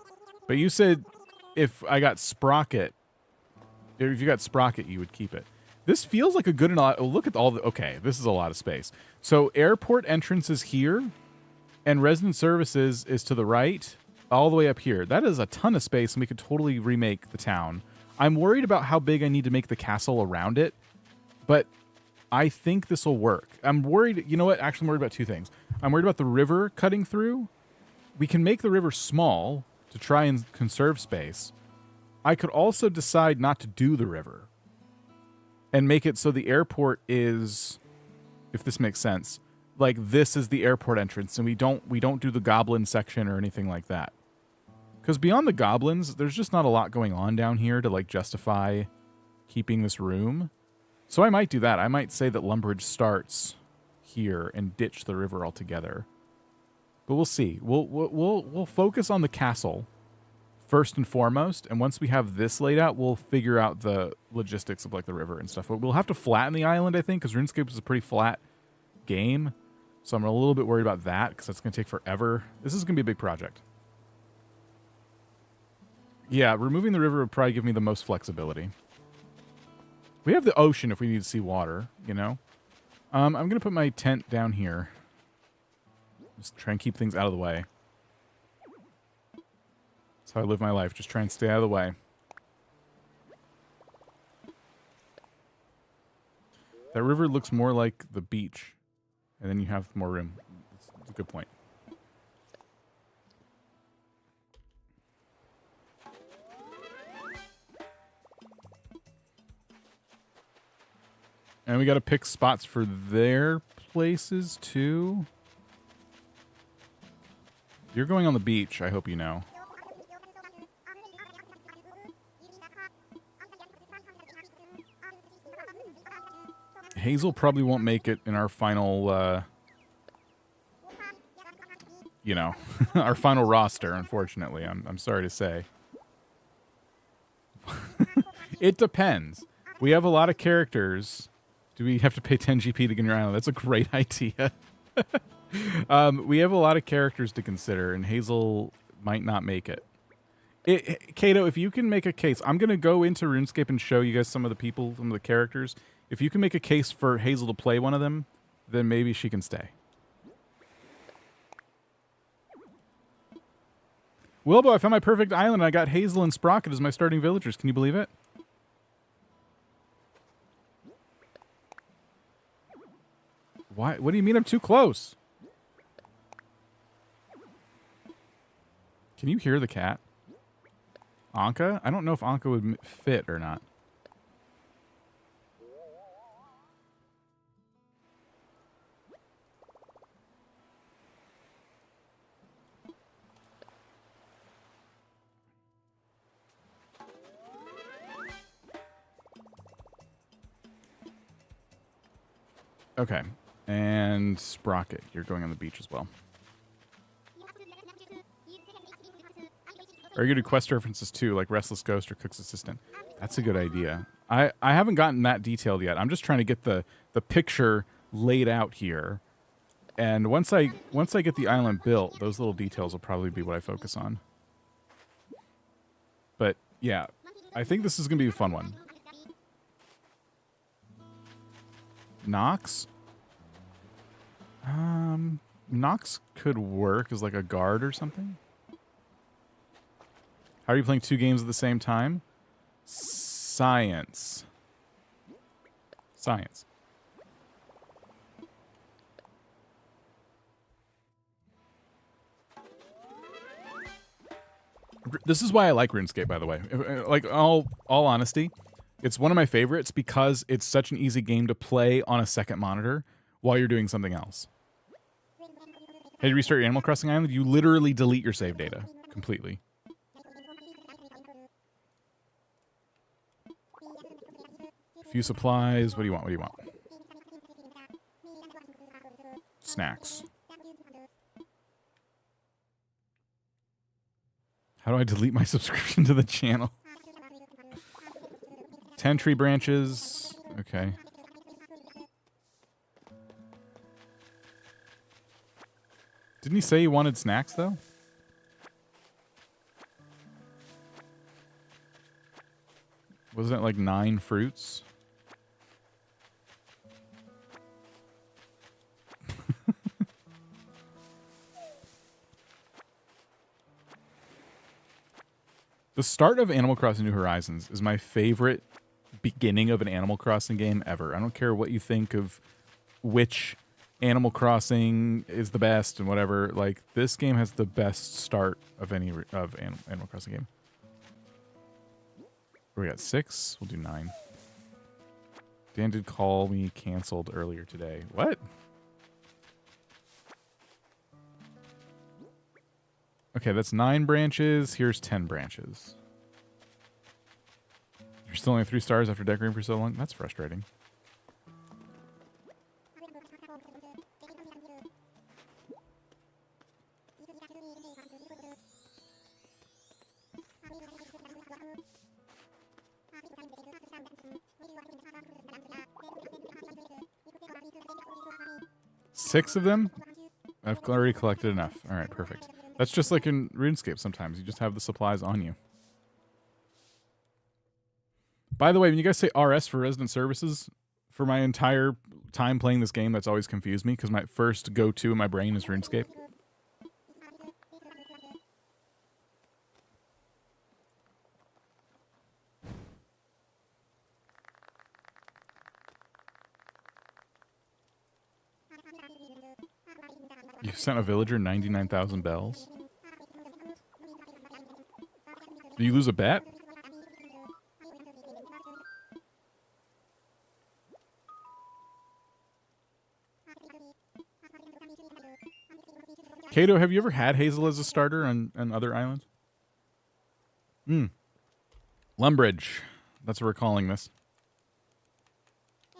But you said if I got Sprocket, if you got Sprocket, you would keep it. This feels like a good enough. Oh, look at all the. Okay, this is a lot of space. So airport entrance is here, and resident services is to the right, all the way up here. That is a ton of space, and we could totally remake the town. I'm worried about how big I need to make the castle around it, but I think this will work. I'm worried. You know what? Actually, I'm worried about 2 things. I'm worried about the river cutting through. We can make the river small to try and conserve space. I could also decide not to do the river and make it so the airport is, if this makes sense, like this is the airport entrance, and we don't do the goblin section or anything like that. Because beyond the goblins, there's just not a lot going on down here to like justify keeping this room. So I might do that. I might say that Lumbridge starts here and ditch the river altogether. But we'll see. We'll focus on the castle first and foremost, and once we have this laid out, we'll figure out the logistics of like the river and stuff. But we'll have to flatten the island, I think, because RuneScape is a pretty flat game. So I'm a little bit worried about that because that's going to take forever. This is going to be a big project. Yeah, removing the river would probably give me the most flexibility. We have the ocean if we need to see water, you know? I'm going to put my tent down here. Just try and keep things out of the way. That's how I live my life. Just try and stay out of the way. That river looks more like the beach. And then you have more room. That's a good point. And we got to pick spots for their places, too. You're going on the beach, I hope you know. Hazel probably won't make it in our final, you know, our final roster, unfortunately. I'm sorry to say. It depends. We have a lot of characters. Do we have to pay 10 GP to get in your island? That's a great idea. We have a lot of characters to consider, and Hazel might not make it. Kato, if you can make a case, I'm going to go into RuneScape and show you guys some of the people, some of the characters. If you can make a case for Hazel to play one of them, then maybe she can stay. Wilbo, I found my perfect island. I got Hazel and Sprocket as my starting villagers. Can you believe it? Why? What do you mean I'm too close? Can you hear the cat? Anka? I don't know if Anka would fit or not. Okay. And Sprocket, you're going on the beach as well. Or you could do quest references too, like Restless Ghost or Cook's Assistant. That's a good idea. I haven't gotten that detailed yet. I'm just trying to get the picture laid out here. And once I get the island built, those little details will probably be what I focus on. But yeah, I think this is going to be a fun one. Nox? Nox could work as like a guard or something. How are you playing 2 games at the same time? Science. Science. This is why I like RuneScape, by the way. Like, all honesty, it's one of my favorites because it's such an easy game to play on a second monitor while you're doing something else. Hey, you restart your Animal Crossing island, you literally delete your save data completely. A few supplies. What do you want? What do you want? Snacks. How do I delete my subscription to the channel? 10 tree branches. Okay. Didn't he say he wanted snacks, though? Wasn't it like 9 fruits? The start of Animal Crossing New Horizons is my favorite beginning of an Animal Crossing game ever. I don't care what you think of which Animal Crossing is the best and whatever. Like, this game has the best start of any Animal Crossing game. We got 6. We'll do 9. Dan did call me canceled earlier today. What? Okay, that's 9 branches. Here's 10 branches. You're still only 3 stars after decorating for so long? That's frustrating. Six of them? I've already collected enough. All right, perfect. That's just like in RuneScape sometimes. You just have the supplies on you. By the way, when you guys say RS for resident services, for my entire time playing this game, that's always confused me because my first go-to in my brain is RuneScape. You sent a villager 99,000 bells. Did you lose a bet? Kato, have you ever had Hazel as a starter on other islands? Lumbridge. That's what we're calling this.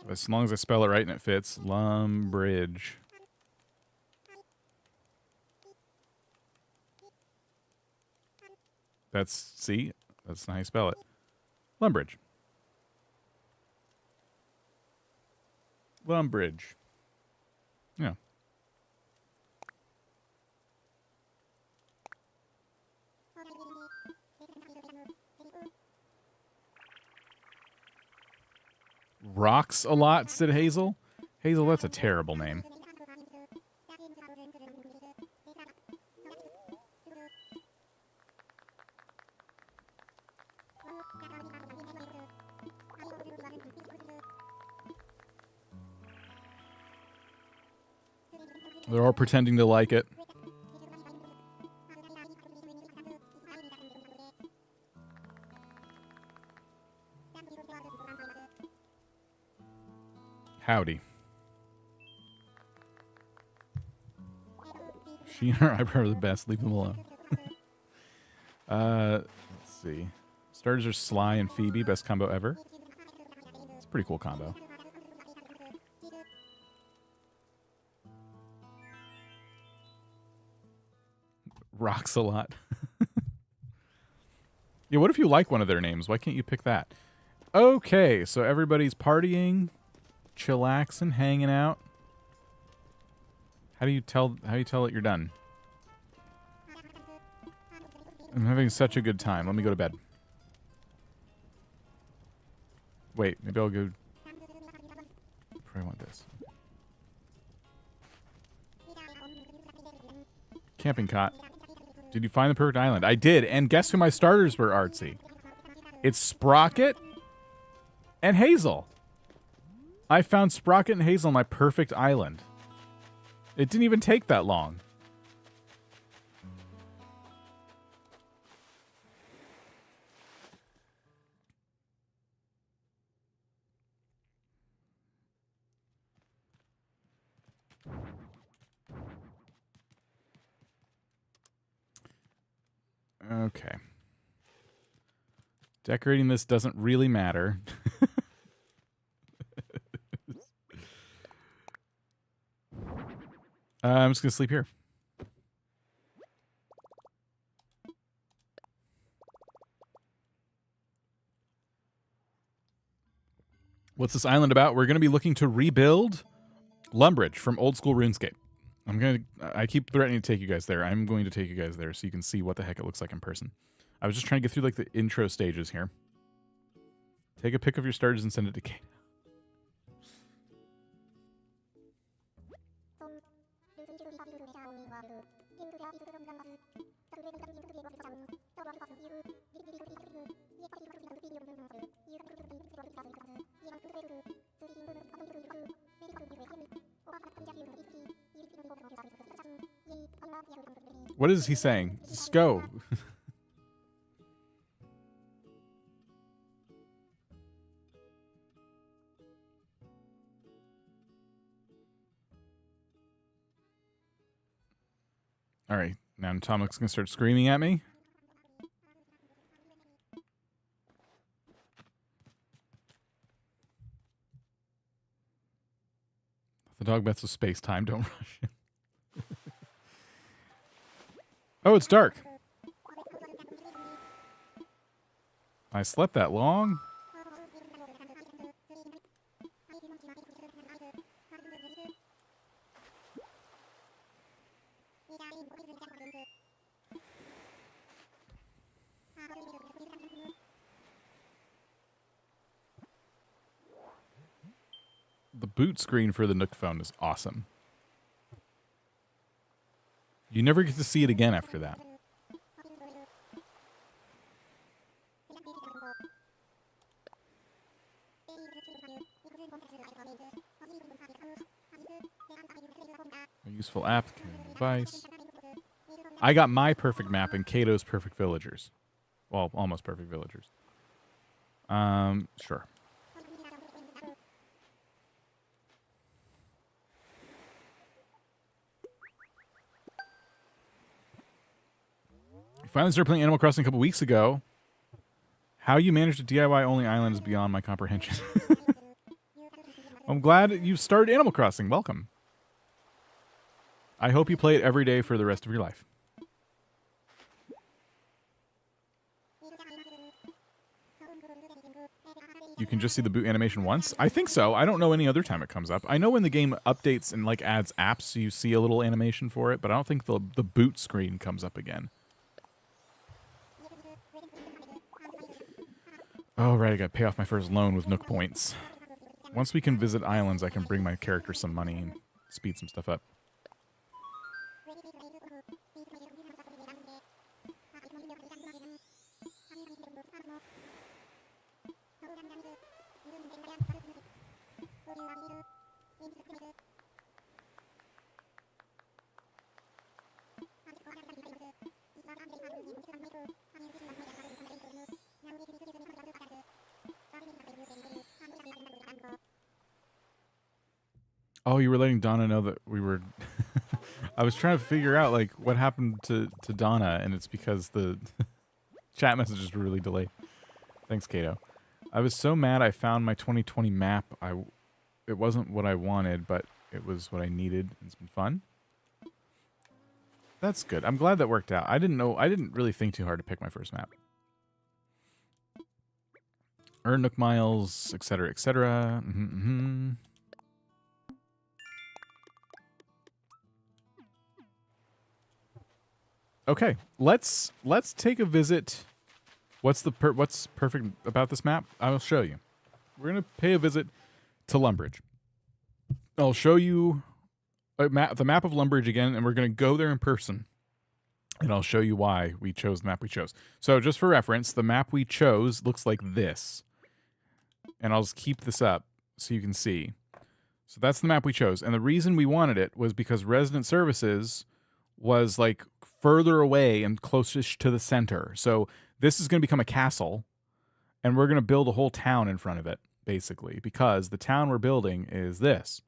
As long as I spell it right and it fits. Lumbridge. See? That's how you spell it. Lumbridge. Lumbridge. Yeah. Rocks a lot, said Hazel. Hazel, that's a terrible name. They're all pretending to like it. Howdy. She and her eyebrow are the best. Leave them alone. Let's see. Starters are Sly and Phoebe. Best combo ever. It's a pretty cool combo. Rocks a lot. Yeah, what if you like one of their names? Why can't you pick that? Okay, so everybody's partying, chillaxing, hanging out. How do you tell that you're done? I'm having such a good time. Let me go to bed. Wait, maybe I'll go. Probably want this. Camping cot. Did you find the perfect island? I did, and guess who my starters were, Artsy? It's Sprocket and Hazel. I found Sprocket and Hazel on my perfect island. It didn't even take that long. Okay. Decorating this doesn't really matter. I'm just going to sleep here. What's this island about? We're going to be looking to rebuild Lumbridge from Old School RuneScape. I keep threatening to take you guys there. I'm going to take you guys there so you can see what the heck it looks like in person. I was just trying to get through like the intro stages here. Take a pic of your starters and send it to Kate. What is he saying? Just go. All right, now Tomic's gonna start screaming at me. The dog bets with space time. Don't rush him. Oh, it's dark. I slept that long. The boot screen for the Nook phone is awesome. You never get to see it again after that. A useful app, device. I got my perfect map and Kato's perfect villagers. Well, almost perfect villagers. Sure. Finally started playing Animal Crossing a couple weeks ago. How you managed a DIY-only island is beyond my comprehension. I'm glad you started Animal Crossing. Welcome. I hope you play it every day for the rest of your life. You can just see the boot animation once? I think so. I don't know any other time it comes up. I know when the game updates and like adds apps, you see a little animation for it, but I don't think the boot screen comes up again. Oh, right, I gotta pay off my first loan with Nook points. Once we can visit islands, I can bring my character some money and speed some stuff up. Oh, you were letting Donna know that we were... I was trying to figure out, like, what happened to Donna, and it's because the chat messages were really delayed. Thanks, Kato. I was so mad I found my 2020 map. It wasn't what I wanted, but it was what I needed. It's been fun. That's good. I'm glad that worked out. I didn't really think too hard to pick my first map. Earn Nook miles, etc., etc. Okay, let's take a visit. What's perfect about this map? I will show you. We're gonna pay a visit to Lumbridge. I'll show you the map of Lumbridge again, and we're gonna go there in person. And I'll show you why we chose the map we chose. So just for reference, the map we chose looks like this. And I'll just keep this up so you can see. So that's the map we chose. And the reason we wanted it was because Resident Services was like further away and closest to the center. So this is going to become a castle. And we're going to build a whole town in front of it, basically. Because the town we're building is this.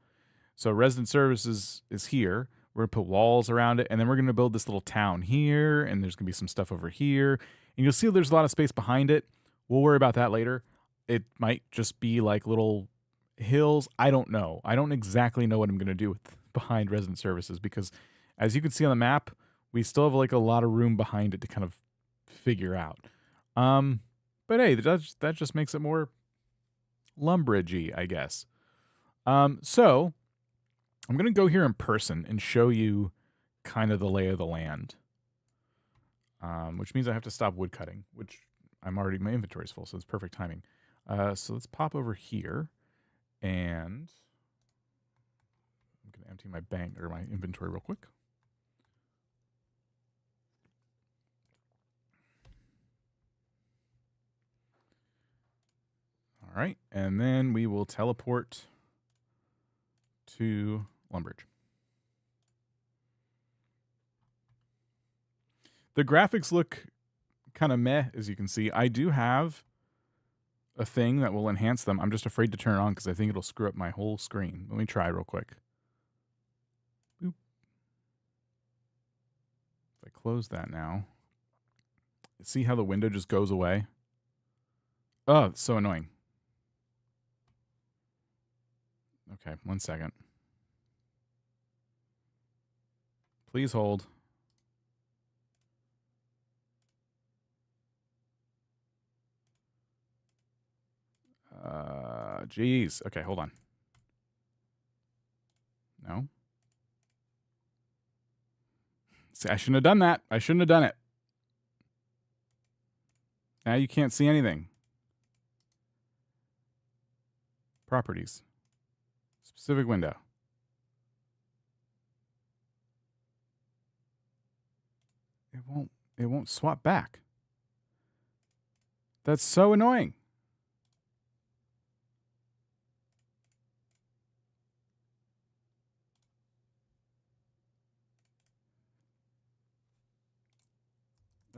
So Resident Services is here. We're going to put walls around it, and then we're going to build this little town here, and there's going to be some stuff over here. And you'll see there's a lot of space behind it. We'll worry about that later. It might just be like little hills. I don't know. I don't exactly know what I'm going to do with behind Resident Services because, as you can see on the map, we still have like a lot of room behind it to kind of figure out. But hey, that just makes it more Lumbridge-y, I guess. So I'm going to go here in person and show you kind of the lay of the land, which means I have to stop wood cutting, which my inventory is full, so it's perfect timing. So let's pop over here, and I'm going to empty my my inventory real quick. All right, and then we will teleport to Lumbridge. The graphics look kind of meh, as you can see. I do have a thing that will enhance them. I'm just afraid to turn it on because I think it'll screw up my whole screen. Let me try real quick. Boop. If I close that now, see how the window just goes away? Oh, it's so annoying. Okay, 1 second. Please hold. Geez. Okay, hold on. No. See, I shouldn't have done that. I shouldn't have done it. Now you can't see anything. Properties. Specific window. It won't swap back. That's so annoying.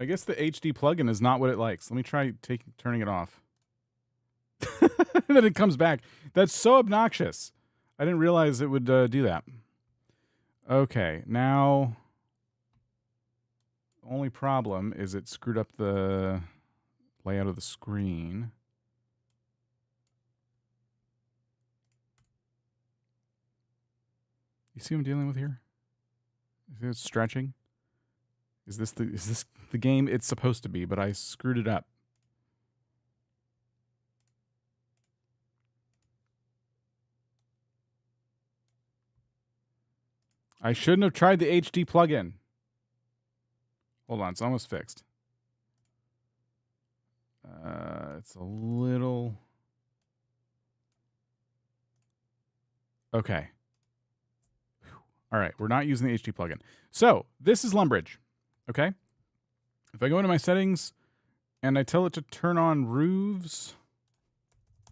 I guess the HD plugin is not what it likes. Let me try turning it off. And then it comes back. That's so obnoxious. I didn't realize it would do that. Okay, now the only problem is it screwed up the layout of the screen. You see what I'm dealing with here? Is it stretching? Is this the game it's supposed to be, but I screwed it up. I shouldn't have tried the HD plugin. Hold on, it's almost fixed. It's a little... Okay. All right, we're not using the HD plugin. So, this is Lumbridge, okay? If I go into my settings and I tell it to turn on roofs...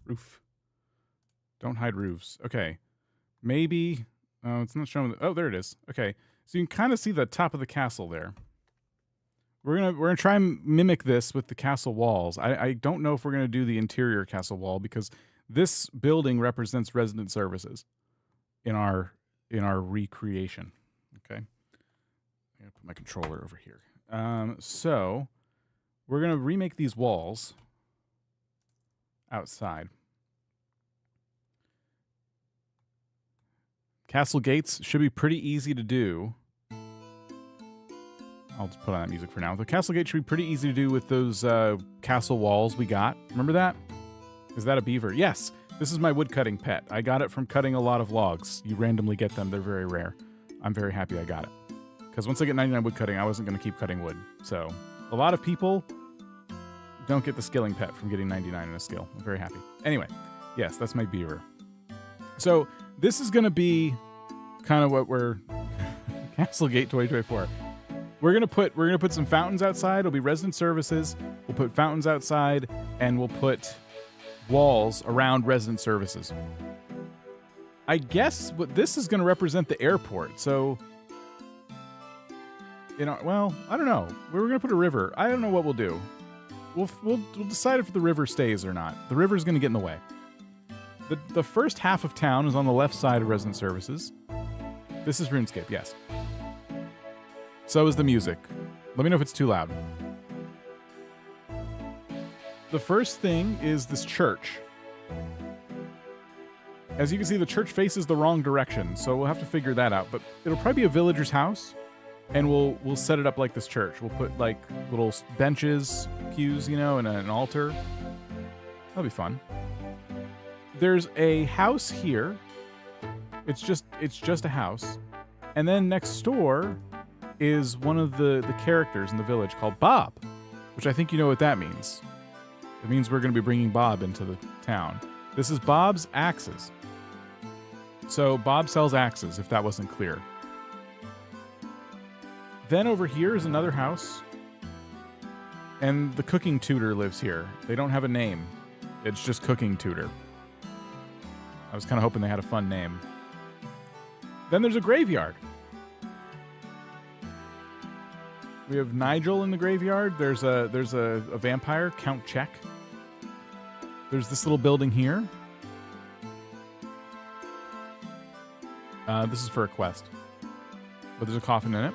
Roof. Don't hide roofs. Okay. Maybe... Oh, it's not showing... Oh, there it is. Okay. So you can kind of see the top of the castle there. We're gonna try and mimic this with the castle walls. I don't know if we're gonna do the interior castle wall because this building represents resident services in our recreation. Okay, I'm gonna put my controller over here. So we're gonna remake these walls outside. Castle gates should be pretty easy to do. I'll just put on that music for now. The castle gate should be pretty easy to do with those castle walls we got. Remember that? Is that a beaver? Yes. This is my woodcutting pet. I got it from cutting a lot of logs. You randomly get them. They're very rare. I'm very happy I got it. Because once I get 99 woodcutting, I wasn't going to keep cutting wood. So a lot of people don't get the skilling pet from getting 99 in a skill. I'm very happy. Anyway, yes, that's my beaver. So this is going to be kind of what we're... Castlegate 2024. We're gonna put some fountains outside. It'll be resident services. We'll put fountains outside, and we'll put walls around resident services. I guess what this is going to represent the airport. So, well, I don't know. We're going to put a river. I don't know what we'll do. We'll decide if the river stays or not. The river's going to get in the way. The first half of town is on the left side of resident services. This is RuneScape, yes. So is the music. Let me know if it's too loud. The first thing is this church. As you can see, the church faces the wrong direction, so we'll have to figure that out. But it'll probably be a villager's house, and we'll set it up like this church. We'll put like little benches, pews, and an altar. That'll be fun. There's a house here. It's just a house, and then next door is one of the characters in the village called Bob, which I think you know what that means. It means we're going to be bringing Bob into the town. This is Bob's axes. So Bob sells axes, if that wasn't clear. Then over here is another house, and the cooking tutor lives here. They don't have a name. It's just cooking tutor. I was kind of hoping they had a fun name. Then there's a graveyard. We have Nigel in the graveyard. There's a vampire, Count Check. There's this little building here. This is for a quest, but there's a coffin in it.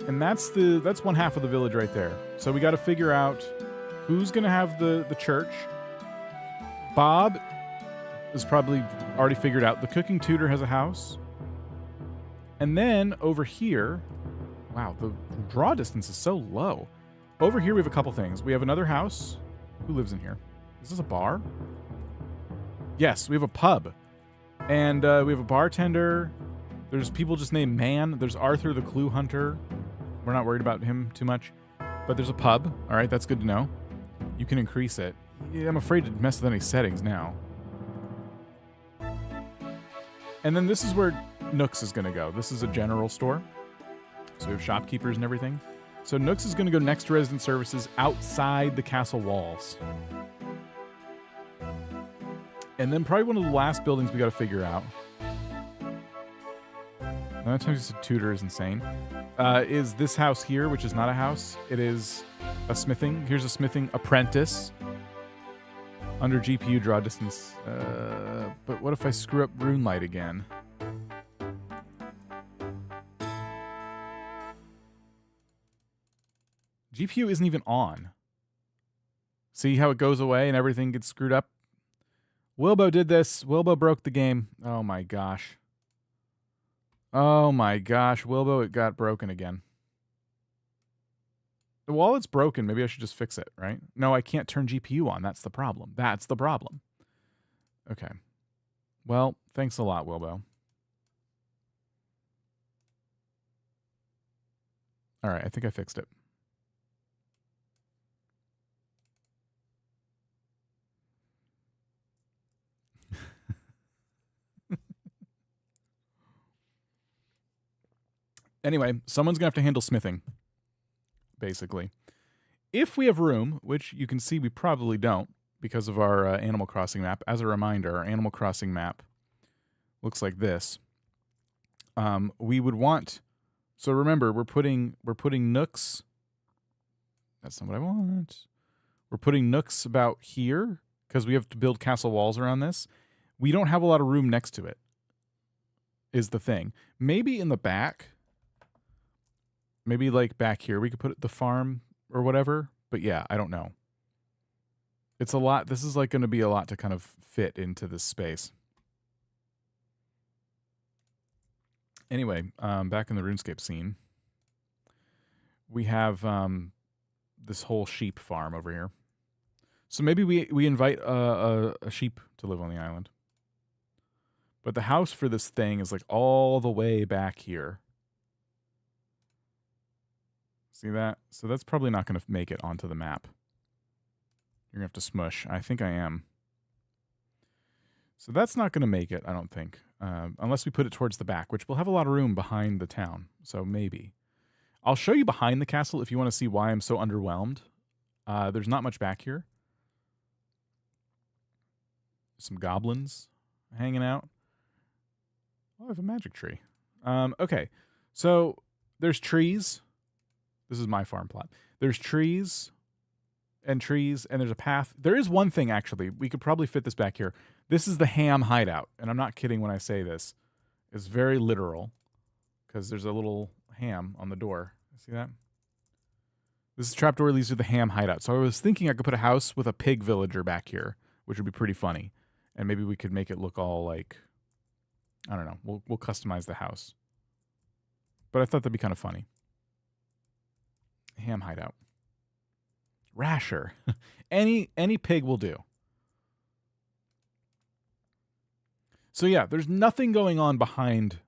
And that's one half of the village right there. So we got to figure out who's gonna have the church. Bob is probably already figured out. The cooking tutor has a house. And then over here, wow, the draw distance is so low. Over here we have a couple things. We have another house. Who lives in here? Is this a bar? Yes, we have a pub. And we have a bartender. There's people just named Man. There's Arthur the Clue Hunter. We're not worried about him too much. But there's a pub. All right, that's good to know. You can increase it. Yeah, I'm afraid to mess with any settings now. And then this is where Nooks is going to go. This is a general store. So we have shopkeepers and everything. So Nooks is going to go next to resident services outside the castle walls. And then probably one of the last buildings we got to figure out. That times a tutor is insane. Is this house here, which is not a house. It is a smithing. Here's a smithing apprentice. Under GPU draw distance. But what if I screw up RuneLight again? GPU isn't even on. See how it goes away and everything gets screwed up? Wilbo did this. Wilbo broke the game. Oh my gosh. Oh my gosh. Wilbo, it got broken again. While it's broken, maybe I should just fix it, right? No, I can't turn GPU on. That's the problem. That's the problem. Okay. Well, thanks a lot, Wilbo. All right, I think I fixed it. Anyway, someone's going to have to handle smithing, basically. If we have room, which you can see we probably don't because of our Animal Crossing map. As a reminder, our Animal Crossing map looks like this. We would want... So remember, we're putting nooks... That's not what I want. We're putting nooks about here because we have to build castle walls around this. We don't have a lot of room next to it, is the thing. Maybe in the back... Maybe like back here, we could put the farm or whatever. But yeah, I don't know. It's a lot. This is like going to be a lot to kind of fit into this space. Anyway, back in the RuneScape scene, we have this whole sheep farm over here. So maybe we invite a sheep to live on the island. But the house for this thing is like all the way back here. See that? So that's probably not going to make it onto the map. You're going to have to smush. I think I am. So that's not going to make it, I don't think. Unless we put it towards the back, which will have a lot of room behind the town. So maybe. I'll show you behind the castle if you want to see why I'm so underwhelmed. There's not much back here. Some goblins hanging out. Oh, I have a magic tree. Okay, so there's trees. This is my farm plot. There's trees, and there's a path. There is one thing, actually. We could probably fit this back here. This is the ham hideout, and I'm not kidding when I say this. It's very literal, because there's a little ham on the door. See that? This trapdoor leads to the ham hideout. So I was thinking I could put a house with a pig villager back here, which would be pretty funny. And maybe we could make it look all like, I don't know. We'll customize the house. But I thought that'd be kind of funny. Ham hideout. Rasher. any pig will do. So yeah, there's nothing going on behind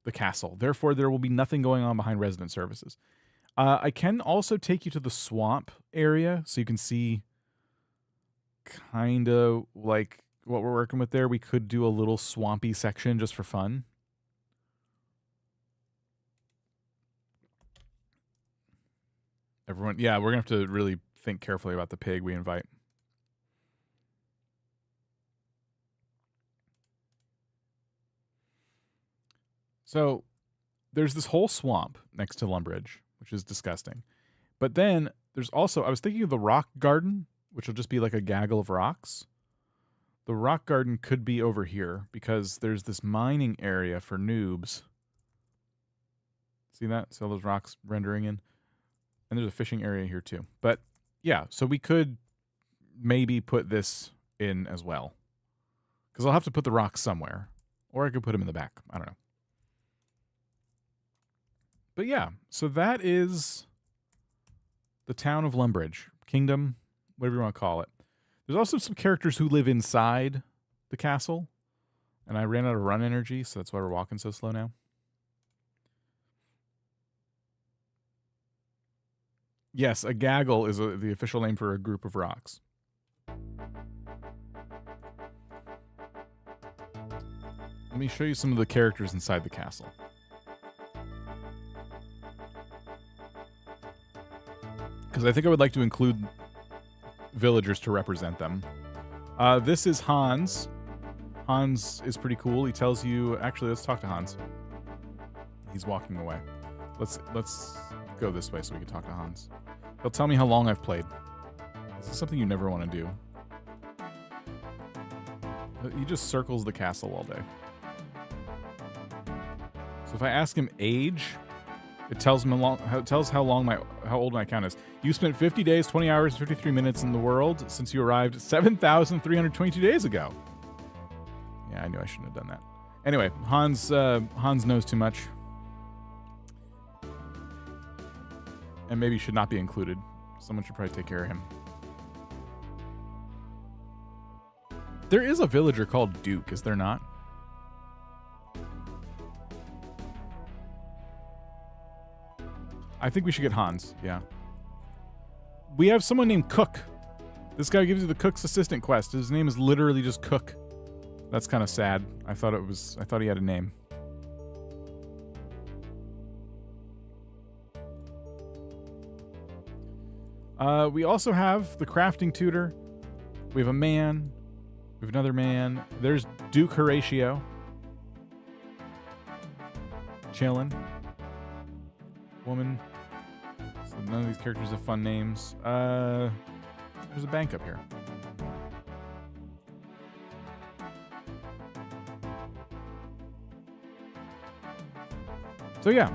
the castle. Therefore, there will be nothing going on behind resident services. I can also take you to the swamp area so you can see kind of like what we're working with there. We could do a little swampy section just for fun. Everyone, yeah, we're going to have to really think carefully about the pig we invite. So there's this whole swamp next to Lumbridge, which is disgusting. But then there's also, I was thinking of the rock garden, which will just be like a gaggle of rocks. The rock garden could be over here because there's this mining area for noobs. See that? See all those rocks rendering in? And there's a fishing area here too. But yeah, so we could maybe put this in as well. Because I'll have to put the rocks somewhere. Or I could put them in the back. I don't know. But yeah, so that is the town of Lumbridge. Kingdom, whatever you want to call it. There's also some characters who live inside the castle. And I ran out of run energy, so that's why we're walking so slow now. Yes, a gaggle is the official name for a group of rocks. Let me show you some of the characters inside the castle. Because I think I would like to include villagers to represent them. This is Hans. Hans is pretty cool. He tells you... Actually, let's talk to Hans. He's walking away. Let's go this way so we can talk to Hans. He'll tell me how long I've played. This is something you never want to do. He just circles the castle all day. So if I ask him age, it tells him how old my account is. You spent 50 days, 20 hours, 53 minutes in the world since you arrived 7,322 days ago. Yeah, I knew I shouldn't have done that. Anyway, Hans knows too much. And maybe should not be included. Someone should probably take care of him. There is a villager called Duke, is there not? I think we should get Hans, yeah. We have someone named Cook. This guy gives you the cook's assistant quest. His name is literally just Cook. That's kind of sad. I thought he had a name. We also have the crafting tutor. We have a man. We have another man. There's Duke Horatio. Chillin'. Woman. So none of these characters have fun names. There's a bank up here. So yeah,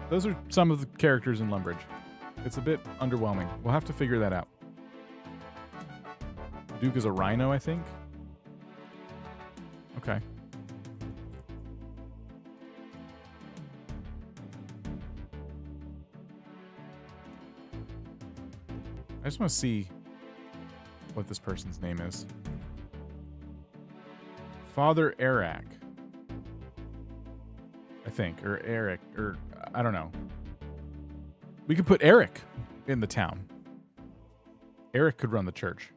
those are some of the characters in Lumbridge. It's a bit underwhelming. We'll have to figure that out. Duke is a rhino, I think. Okay. just want to see what this person's name is. Father Eric, I think, or Eric, or I don't know. We could put Eric in the town. Eric could run the church.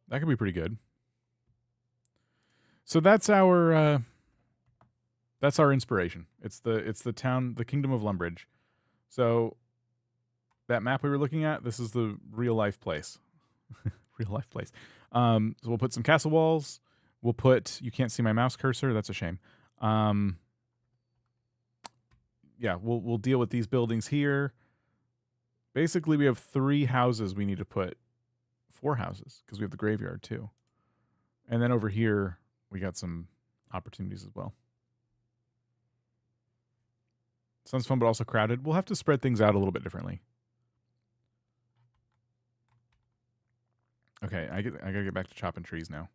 That could be pretty good. So that's our inspiration. It's the town, the Kingdom of Lumbridge. So that map we were looking at, this is the real life place. Real life place. So we'll put some castle walls. We'll put, you can't see my mouse cursor. That's a shame. Yeah, we'll deal with these buildings here. Basically, we have 3 houses we need to put. 4 houses, because we have the graveyard too. And then over here, we got some opportunities as well. Sounds fun, but also crowded. We'll have to spread things out a little bit differently. Okay, I gotta get back to chopping trees now.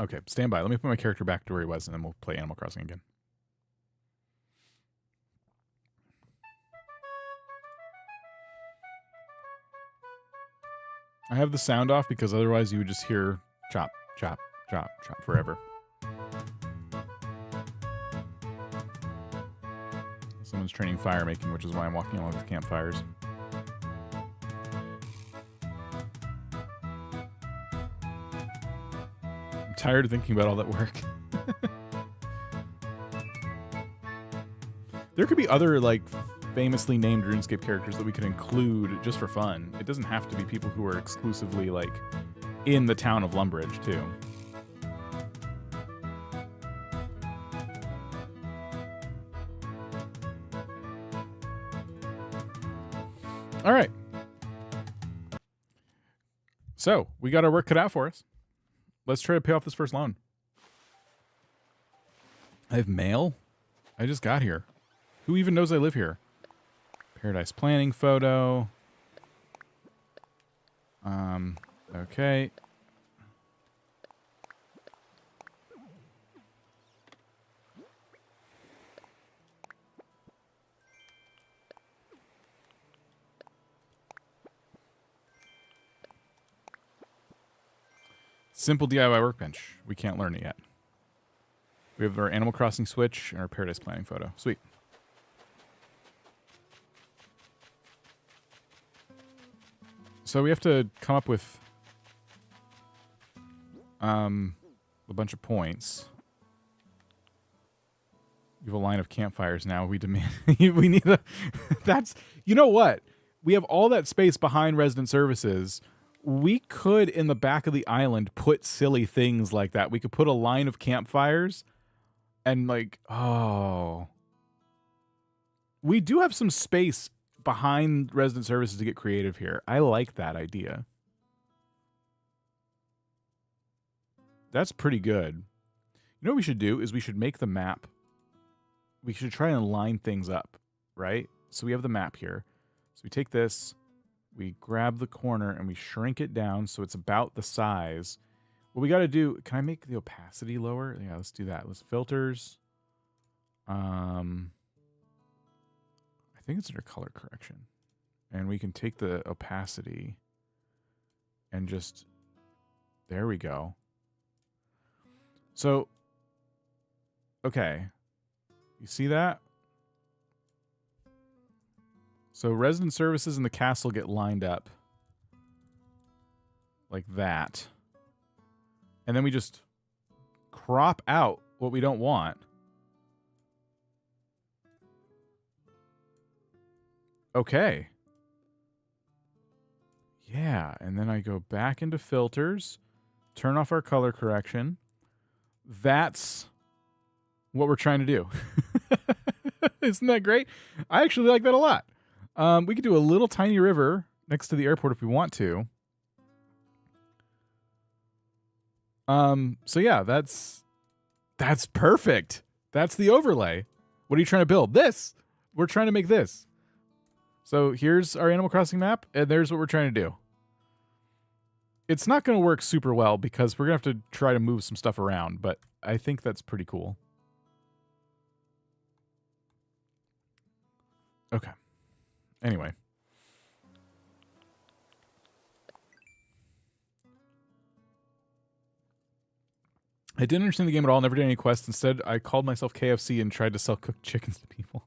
Okay, stand by. Let me put my character back to where he was, and then we'll play Animal Crossing again. I have the sound off because otherwise you would just hear chop, chop, chop, chop forever. Someone's training fire making, which is why I'm walking along with campfires. I'm tired of thinking about all that work. There could be other, like, famously named RuneScape characters that we could include just for fun. It doesn't have to be people who are exclusively, like, in the town of Lumbridge, too. All right. So, we got our work cut out for us. Let's try to pay off this first loan. I have mail? I just got here. Who even knows I live here? Paradise planning photo. Okay. Simple DIY workbench. We can't learn it yet. We have our Animal Crossing switch and our Paradise planning photo. Sweet. So we have to come up with a bunch of points. You have a line of campfires now. We demand we need a that's you know what? We have all that space behind resident services. We could in the back of the island put silly things like that. We could put a line of campfires and like, oh. We do have some space behind resident services to get creative here. I like that idea. That's pretty good. You know what we should do is we should make the map. We should try and line things up, right? So we have the map here. So we take this, we grab the corner and we shrink it down so it's about the size. What we got to do, can I make the opacity lower? Yeah, let's do that. Let's filters. I think it's under color correction. And we can take the opacity and just, there we go. So, okay. You see that? So resident services and the castle get lined up like that. And then we just crop out what we don't want. Okay. Yeah, and then I go back into filters, turn off our color correction. That's what we're trying to do. Isn't that great? I actually like that a lot. We could do a little tiny river next to the airport if we want to. So yeah, that's perfect. That's the overlay. What are you trying to build? This. We're trying to make this. So here's our Animal Crossing map, and there's what we're trying to do. It's not going to work super well because we're going to have to try to move some stuff around, but I think that's pretty cool. Okay. Anyway. I didn't understand the game at all, never did any quests. Instead, I called myself KFC and tried to sell cooked chickens to people.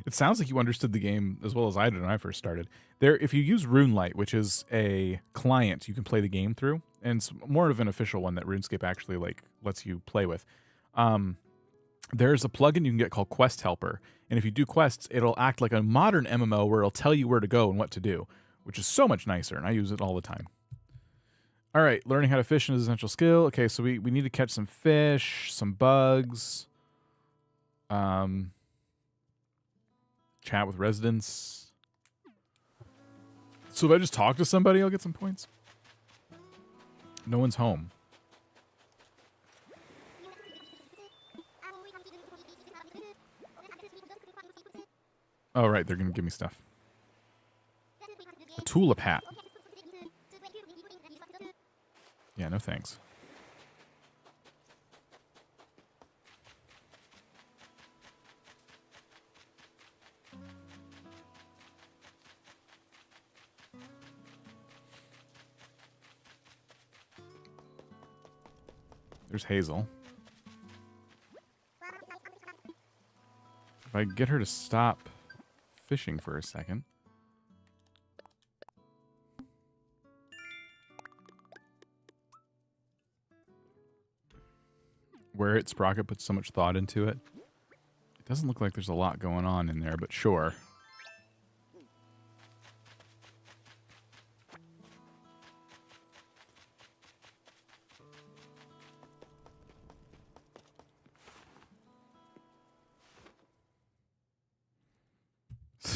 It sounds like you understood the game as well as I did when I first started. There, if you use RuneLite, which is a client you can play the game through, and it's more of an official one that RuneScape actually like lets you play with. There's a plugin you can get called Quest Helper, and if you do quests, it'll act like a modern MMO where it'll tell you where to go and what to do, which is so much nicer, and I use it all the time. All right, learning how to fish is an essential skill. Okay, so we need to catch some fish, some bugs. Chat with residents. So if I just talk to somebody, I'll get some points. No one's home. Oh, right, they're going to give me stuff. A tulip hat. Yeah, no thanks. There's Hazel. If I get her to stop fishing for a second. Where it Sprocket puts so much thought into it. It doesn't look like there's a lot going on in there, but sure.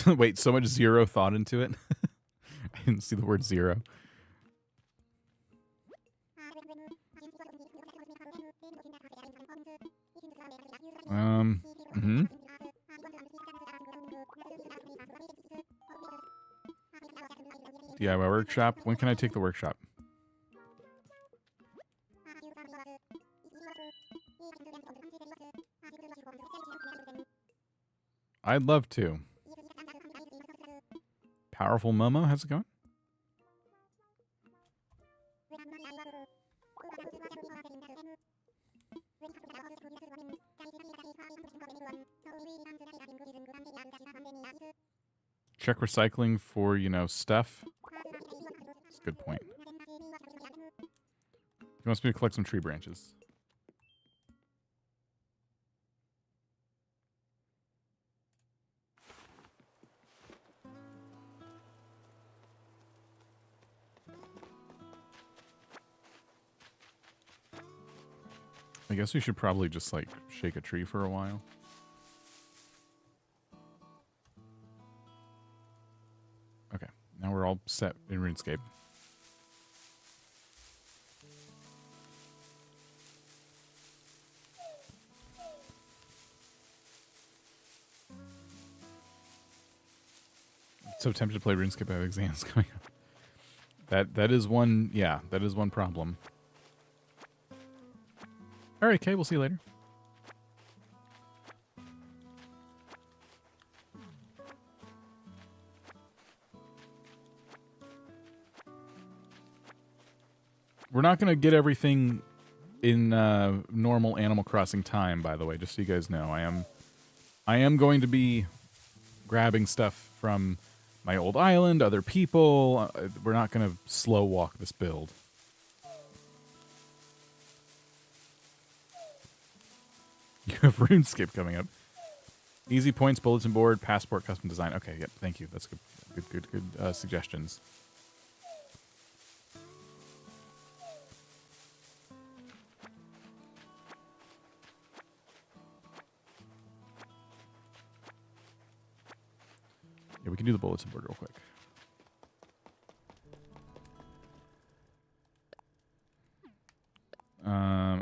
Wait, so much zero thought into it? I didn't see the word zero. DIY workshop. When can I take the workshop? I'd love to. Powerful Momo, how's it going? Check recycling for, you know, stuff. That's a good point. He wants me to collect some tree branches. I guess we should probably just, like, shake a tree for a while. Okay, now we're all set in RuneScape. So tempted to play RuneScape. I have exams coming up. That is one, yeah, that is one problem. All right, Kay, we'll see you later. We're not going to get everything in normal Animal Crossing time, by the way, just so you guys know. I am going to be grabbing stuff from my old island, other people. We're not going to slow walk this build. You have RuneScape coming up. Easy points, bulletin board, passport, custom design. Okay, yep, thank you. That's good suggestions. Yeah, we can do the bulletin board real quick.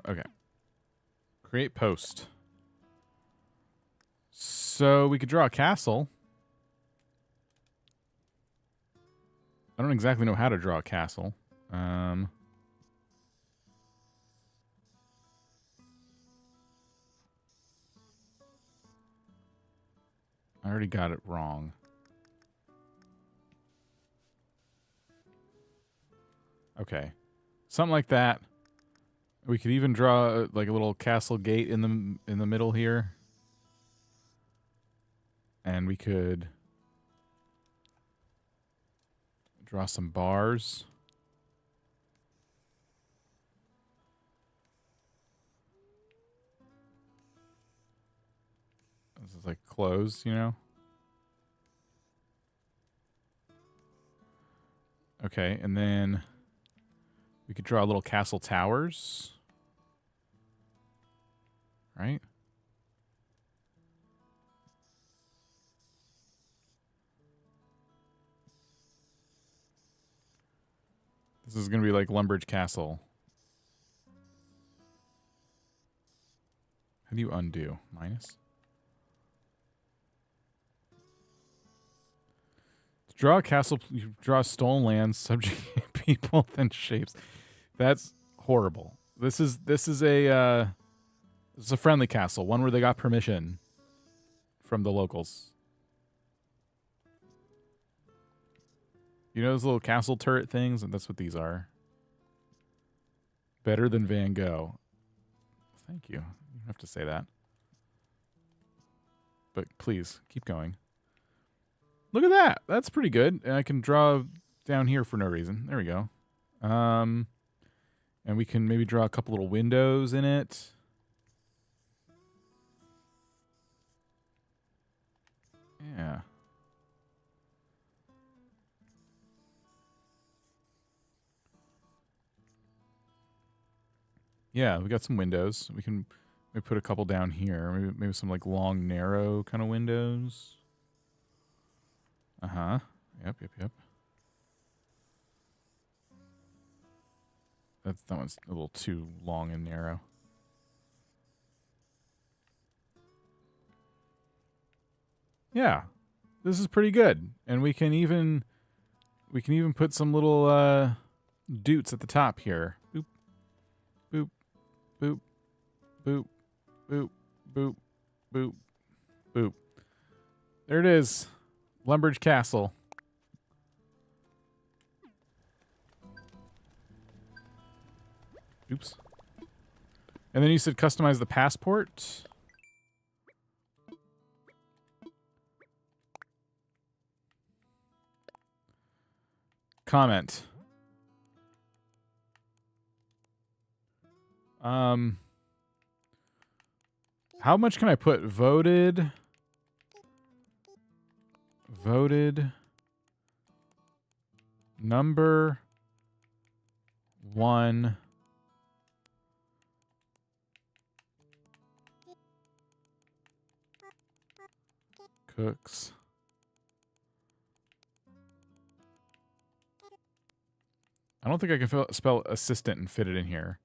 Okay. Create post. So we could draw a castle. I don't exactly know how to draw a castle. I already got it wrong. Okay. Something like that. We could even draw like a little castle gate in the middle here. And we could draw some bars. This is like closed, you know? Okay, and then we could draw little castle towers. Right? This is going to be like Lumbridge Castle. How do you undo? Minus? To draw a castle, you draw stolen lands, subjugate people, then shapes. That's horrible. This is a friendly castle, one where they got permission from the locals. You know those little castle turret things? And that's what these are. Better than Van Gogh. Thank you. You don't have to say that. But please, keep going. Look at that. That's pretty good. And I can draw down here for no reason. There we go. And we can maybe draw a couple little windows in it. Yeah. Yeah, we got some windows. We can maybe put a couple down here. Maybe some like long, narrow kind of windows. Uh-huh. Yep. That one's a little too long and narrow. Yeah. This is pretty good. And we can even put some little dutes at the top here. Boop. Boop. Boop. Boop. Boop. Boop. Boop. Boop. There it is. Lumbridge Castle. Oops. And then you said customize the passport. Comment. How much can I put? Voted number 1 cooks I don't think I can spell assistant and fit it in here.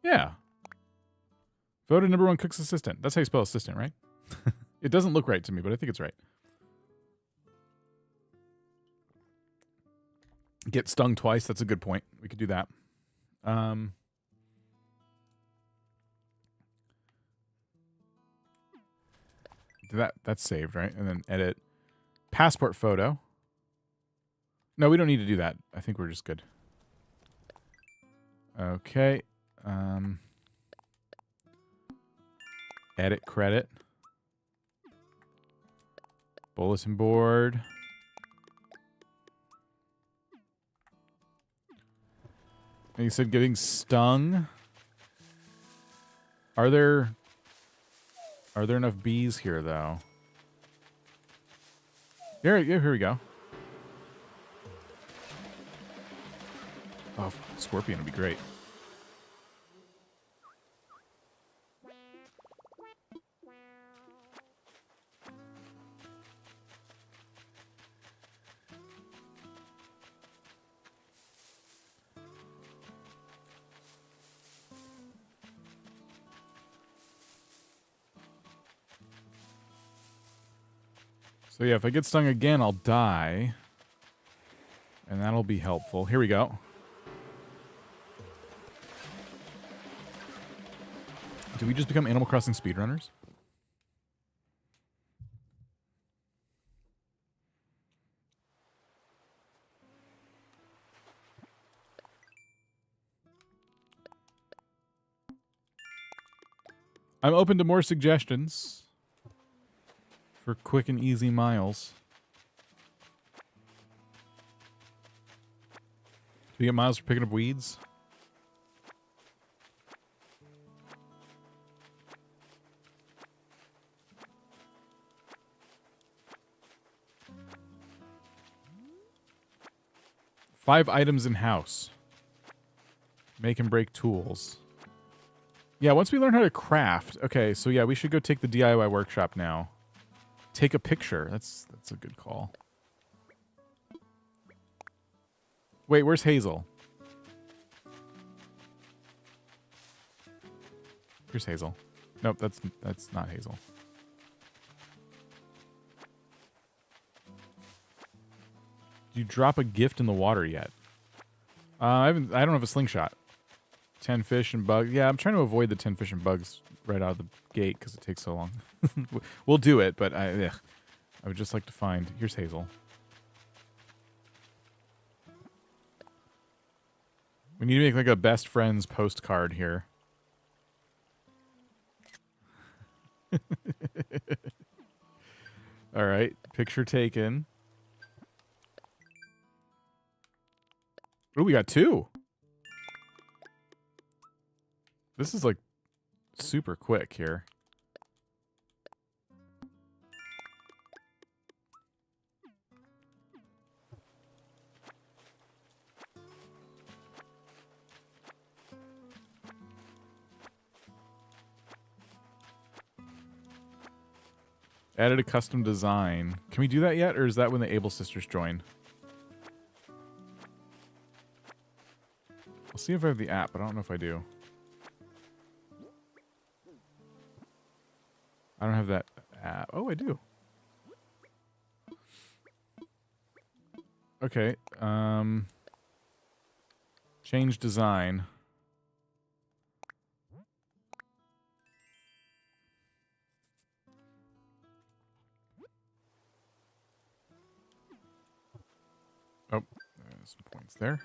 Yeah. Voted number 1 cook's assistant. That's how you spell assistant, right? It doesn't look right to me, but I think it's right. Get stung twice. That's a good point. We could do that. That's saved, right? And then edit passport photo. No, we don't need to do that. I think we're just good. Okay. Edit credit. Bulletin board. And you said getting stung. Are there enough bees here, though? Here we go. Oh, scorpion would be great. So yeah, if I get stung again, I'll die. And that'll be helpful. Here we go. Did we just become Animal Crossing speedrunners? I'm open to more suggestions for quick and easy miles. Do we get miles for picking up weeds? Five items in house. Make and break tools. Yeah, once we learn how to craft. Okay, so yeah, we should go take the DIY workshop now. Take a picture. That's a good call. Wait, where's Hazel? Here's Hazel. Nope, that's not Hazel. Did you drop a gift in the water yet? I don't have a slingshot. 10 fish and bugs. Yeah, I'm trying to avoid the 10 fish and bugs right out of the gate because it takes so long. We'll do it, but I would just like to find... Here's Hazel. We need to make like a best friends postcard here. All right, picture taken. Oh, we got 2. This is like super quick here. Added a custom design. Can we do that yet, or is that when the Able sisters join? I'll see if I have the app, but I don't know if I do. I don't have that app. Oh, I do. Okay. Change design. Oh, there's some points there.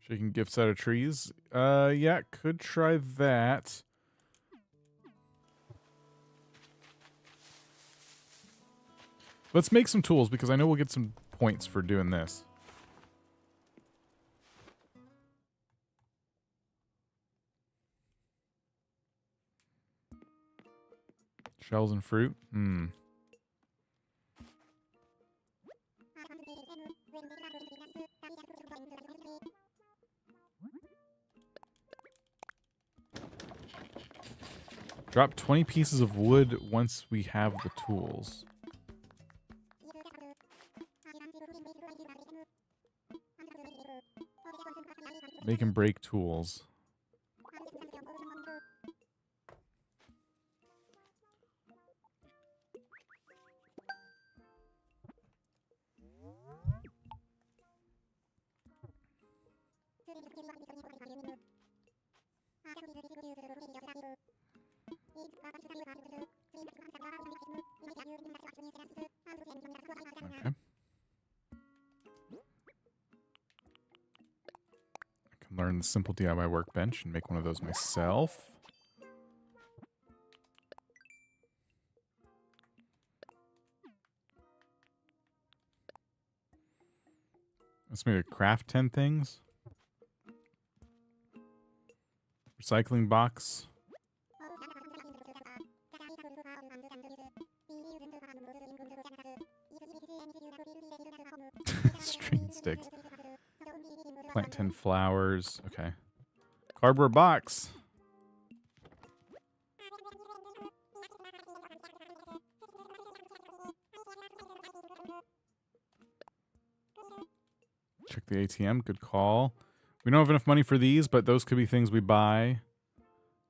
Shaking gifts out of trees. Yeah, could try that. Let's make some tools because I know we'll get some points for doing this. Shells and fruit. Drop 20 pieces of wood once we have the tools. Make and break tools. Okay. I can learn the simple DIY workbench and make one of those myself. Let's maybe craft 10 things. Recycling box. String sticks. Plant 10 flowers. Okay. Cardboard box. Check the ATM. Good call. We don't have enough money for these, but those could be things we buy.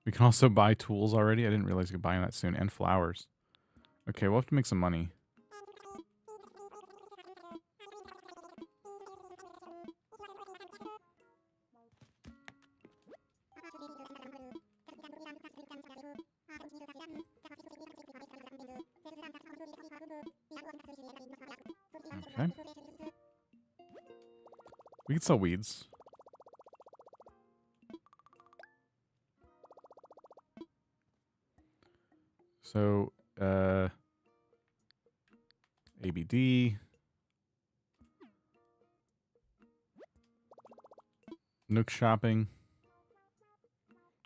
We can also buy tools already. I didn't realize you could buy them that soon. And flowers. Okay, we'll have to make some money. Okay. We can sell weeds. So, ABD. Nook shopping.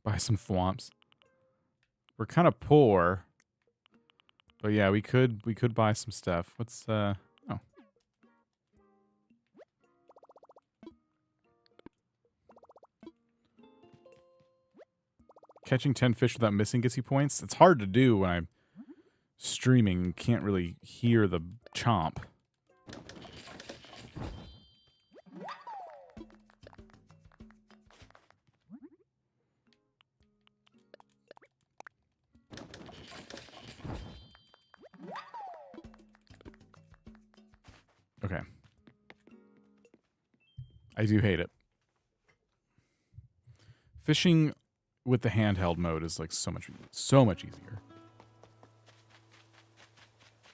Buy some thwomps. We're kind of poor. But yeah, we could buy some stuff. What's oh. Catching 10 fish without missing gets you points. It's hard to do when I'm streaming and can't really hear the chomp. Okay. I do hate it. Fishing with the handheld mode is like so much easier.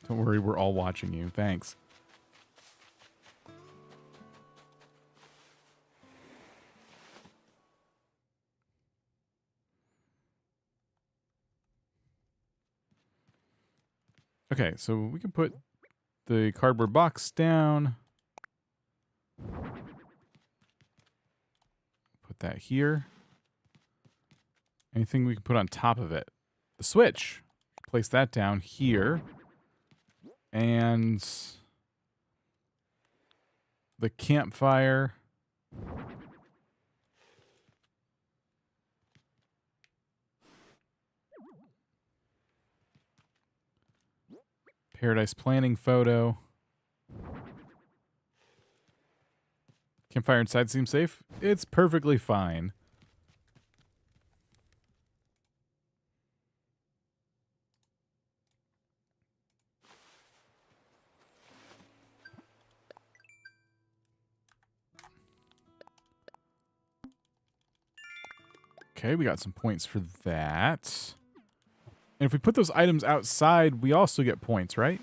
Don't worry, we're all watching you. Thanks. Okay, so we can put the cardboard box down. Put that here. Anything we can put on top of it? The switch. Place that down here. And the campfire. Paradise planning photo. Campfire inside seems safe. It's perfectly fine. Okay, we got some points for that. And if we put those items outside, we also get points, right?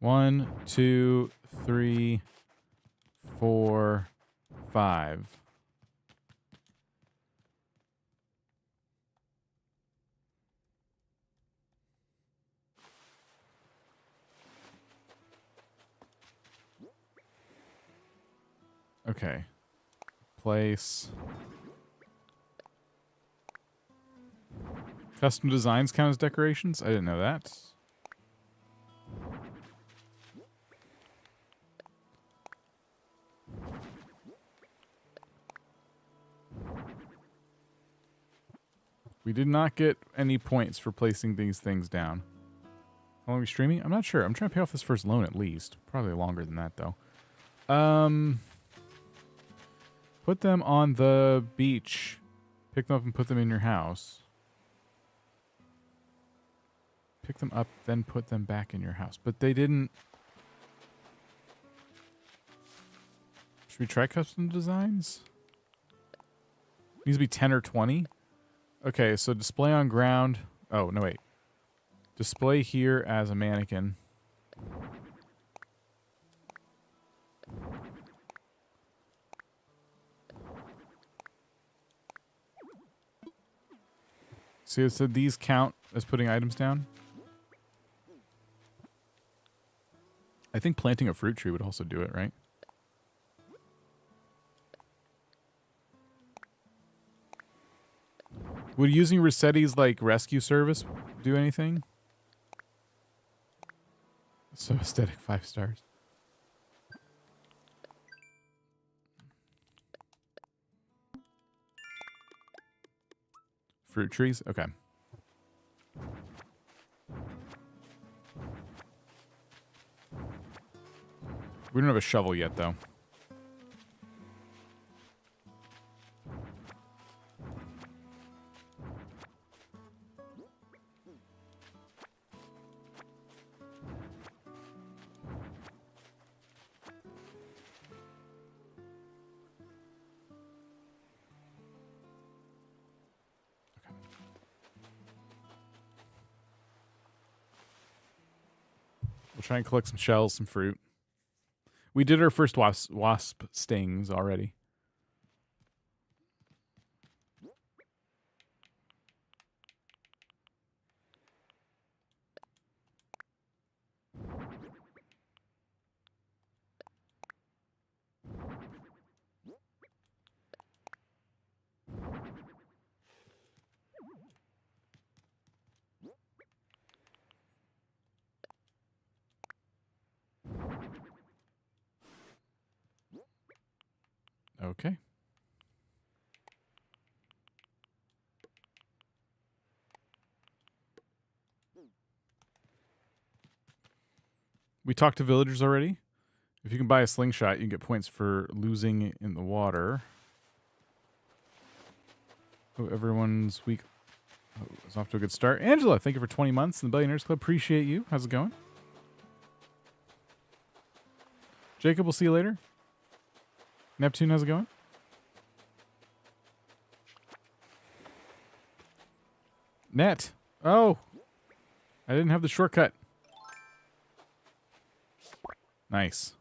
One, 2, 3, 4, 5. Okay. Place. Custom designs count as decorations? I didn't know that. We did not get any points for placing these things down. How long are we streaming? I'm not sure. I'm trying to pay off this first loan at least. Probably longer than that, though. Put them on the beach. Pick them up and put them in your house. Pick them up, then put them back in your house. But they didn't... Should we try custom designs? Needs to be 10 or 20. Okay, so display on ground. Oh, no, wait. Display here as a mannequin. See, so these count as putting items down? I think planting a fruit tree would also do it, right? Would using Rossetti's, like, rescue service do anything? So aesthetic, 5 stars. Fruit trees? Okay. We don't have a shovel yet, though. We'll try and collect some shells, some fruit. We did our first wasp stings already. Okay. We talked to villagers already. If you can buy a slingshot, you can get points for losing in the water. Oh, everyone's week is off to a good start. Angela, thank you for 20 months in the Billionaires Club. Appreciate you. How's it going? Jacob, we'll see you later. Neptune, how's it going? Net. Oh. I didn't have the shortcut. Nice.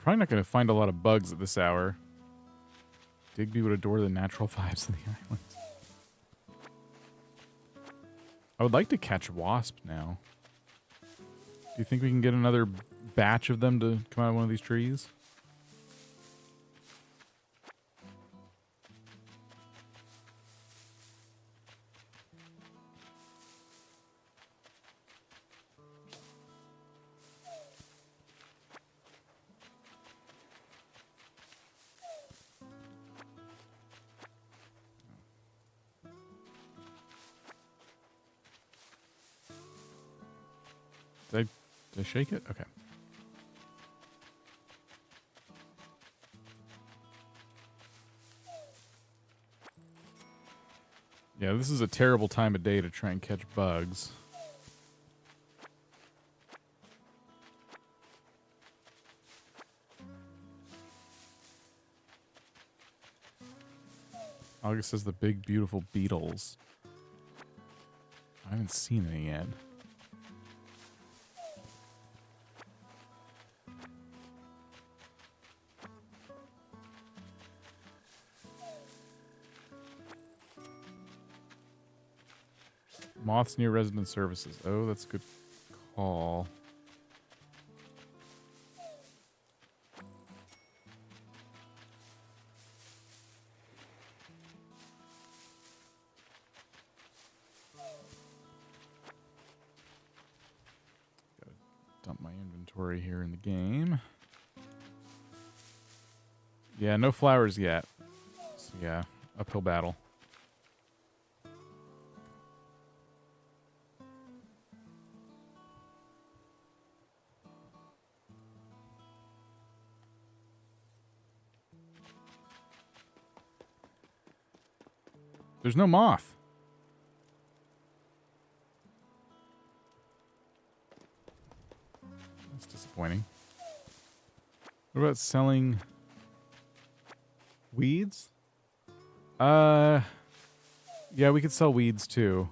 Probably not going to find a lot of bugs at this hour. Digby would adore the natural vibes of the islands. I would like to catch wasp now. Do you think we can get another batch of them to come out of one of these trees? Did I shake it? Okay. Yeah, this is a terrible time of day to try and catch bugs. August says the big, beautiful beetles. I haven't seen any yet. Moths near resident services. Oh, that's a good call. Gotta dump my inventory here in the game. Yeah, no flowers yet. So yeah, uphill battle. There's no moth. That's disappointing. What about selling weeds? Yeah, we could sell weeds too.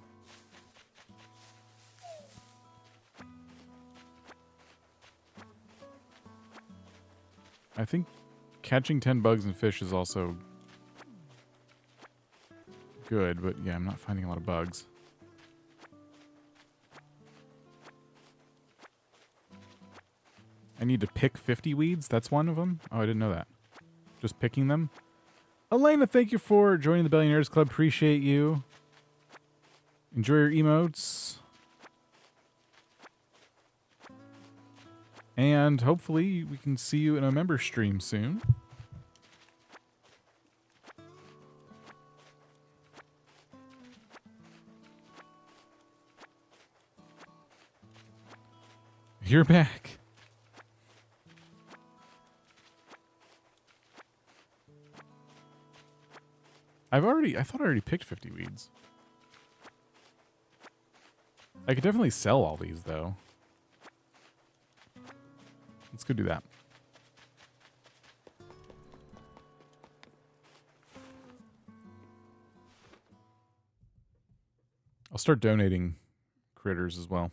I think catching 10 bugs and fish is also good, but yeah, I'm not finding a lot of bugs. I need to pick 50 weeds? That's one of them? Oh, I didn't know that. Just picking them? Elena, thank you for joining the Billionaires Club. Appreciate you. Enjoy your emotes. And hopefully we can see you in a member stream soon. You're back. I thought I already picked 50 weeds. I could definitely sell all these though. Let's go do that. I'll start donating critters as well.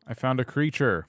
I found a creature.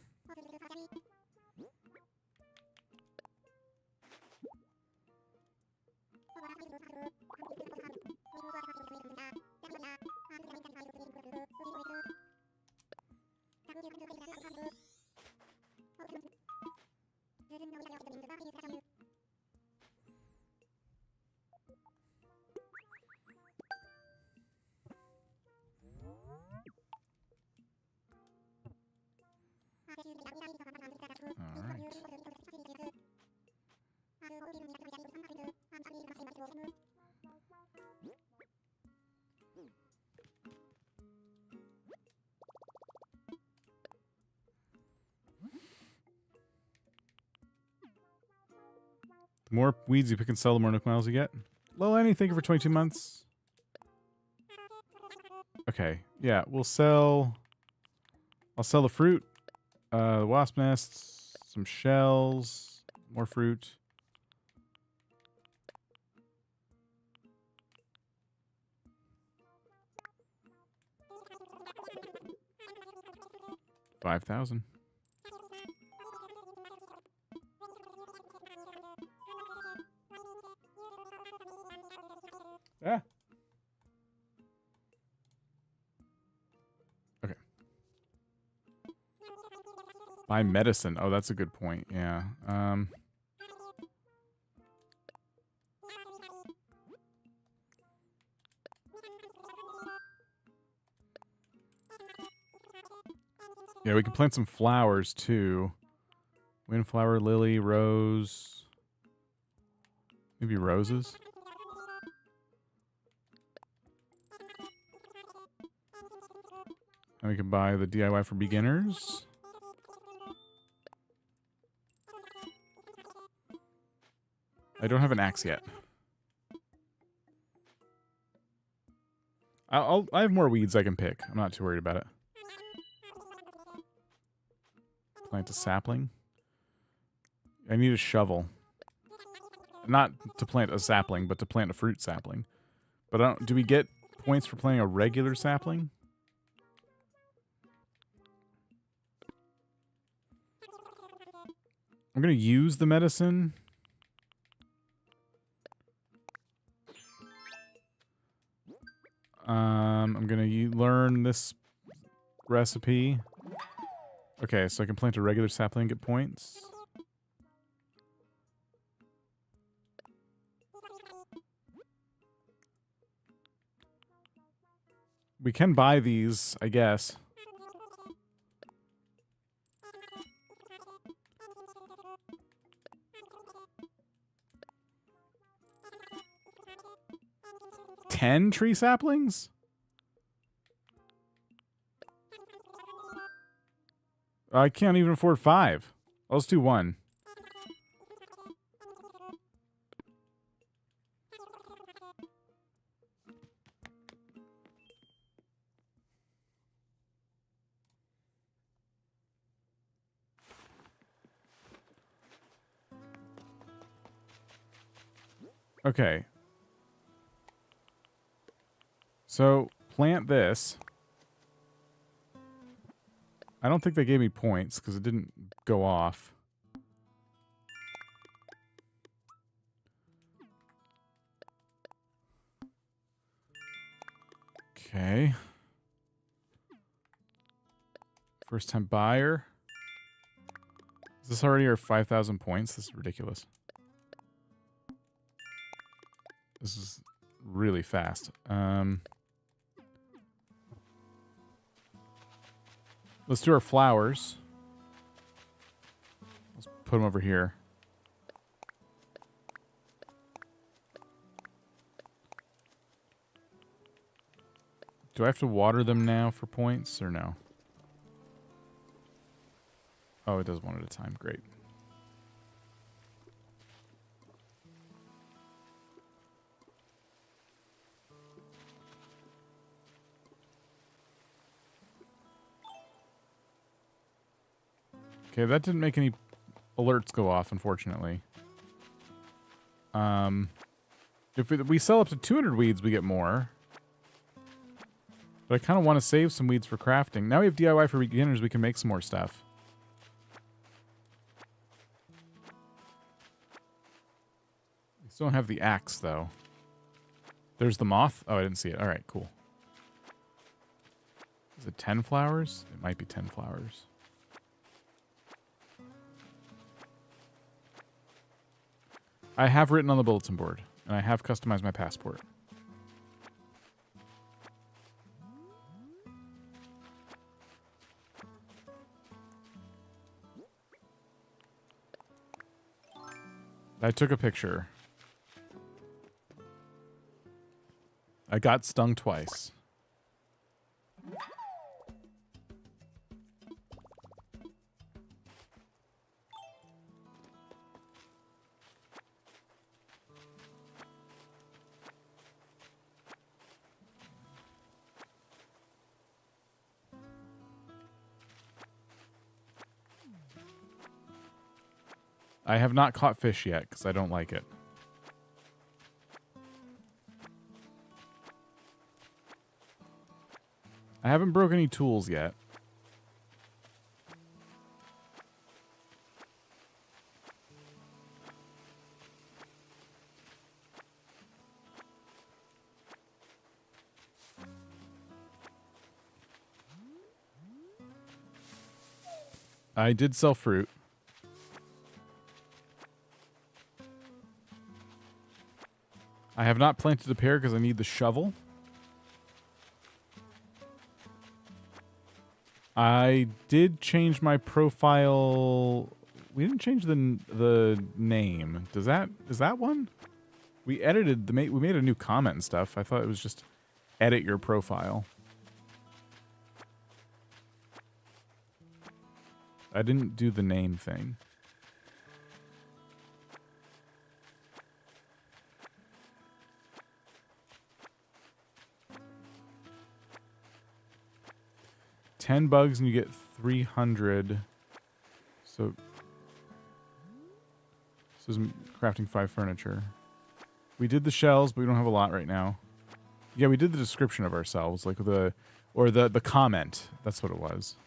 All right. The more weeds you pick and sell, the more nook miles you get. Lolani, thank you for 22 months. Okay, yeah, we'll sell... I'll sell the fruit, wasp nests, some shells, more fruit. $5,000. Yeah. Okay. Buy medicine. Oh, that's a good point. Yeah. Yeah, we can plant some flowers too. Windflower, lily, rose. Maybe roses. And we can buy the DIY for beginners. I don't have an axe yet. I have more weeds I can pick. I'm not too worried about it. Plant a sapling. I need a shovel. Not to plant a sapling, but to plant a fruit sapling. But I don't, do we get points for planting a regular sapling? I'm going to use the medicine. I'm going to learn this recipe. Okay, so I can plant a regular sapling and get points. We can buy these, I guess. $10 tree saplings? I can't even afford 5. Let's do 1. Okay. So, plant this. I don't think they gave me points because it didn't go off. Okay. First time buyer. Is this already our 5,000 points? This is ridiculous. This is really fast. Let's do our flowers. Let's put them over here. Do I have to water them now for points or no? Oh, it does one at a time. Great. Okay, that didn't make any alerts go off, unfortunately. If we sell up to 200 weeds, we get more. But I kind of want to save some weeds for crafting. Now we have DIY for beginners, we can make some more stuff. We still don't have the axe, though. There's the moth. Oh, I didn't see it. All right, cool. Is it 10 flowers? It might be 10 flowers. I have written on the bulletin board, and I have customized my passport. I took a picture. I got stung twice. I have not caught fish yet because I don't like it. I haven't broke any tools yet. I did sell fruit. I have not planted a pear because I need the shovel. I did change my profile. We didn't change the name. Is that one? We edited we made a new comment and stuff. I thought it was just edit your profile. I didn't do the name thing. $10 bugs and you get 300. So this is crafting 5 furniture. We did the shells, but we don't have a lot right now. Yeah, we did the description of ourselves, like the comment. That's what it was.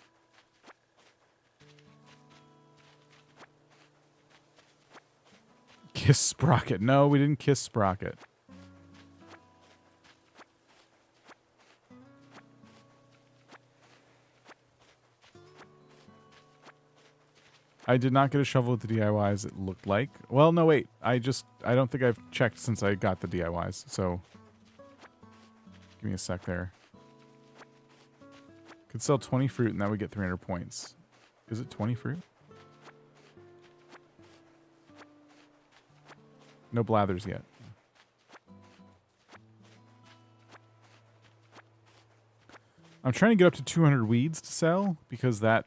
Kiss Sprocket. No, we didn't kiss Sprocket. I did not get a shovel with the DIYs, it looked like. Well, no, wait. I don't think I've checked since I got the DIYs, so give me a sec there. Could sell 20 fruit and that would get 300 points. Is it 20 fruit? No blathers yet. I'm trying to get up to 200 weeds to sell because that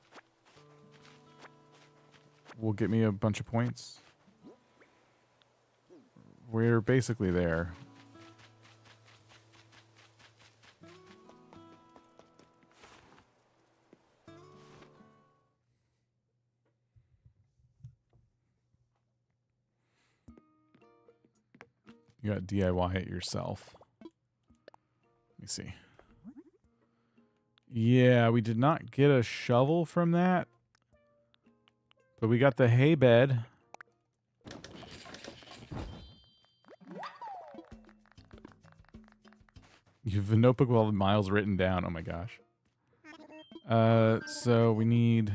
will get me a bunch of points. We're basically there. You got DIY it yourself. Let me see. Yeah, we did not get a shovel from that. But we got the hay bed. You have a notebook with all the miles written down. Oh my gosh. So we need...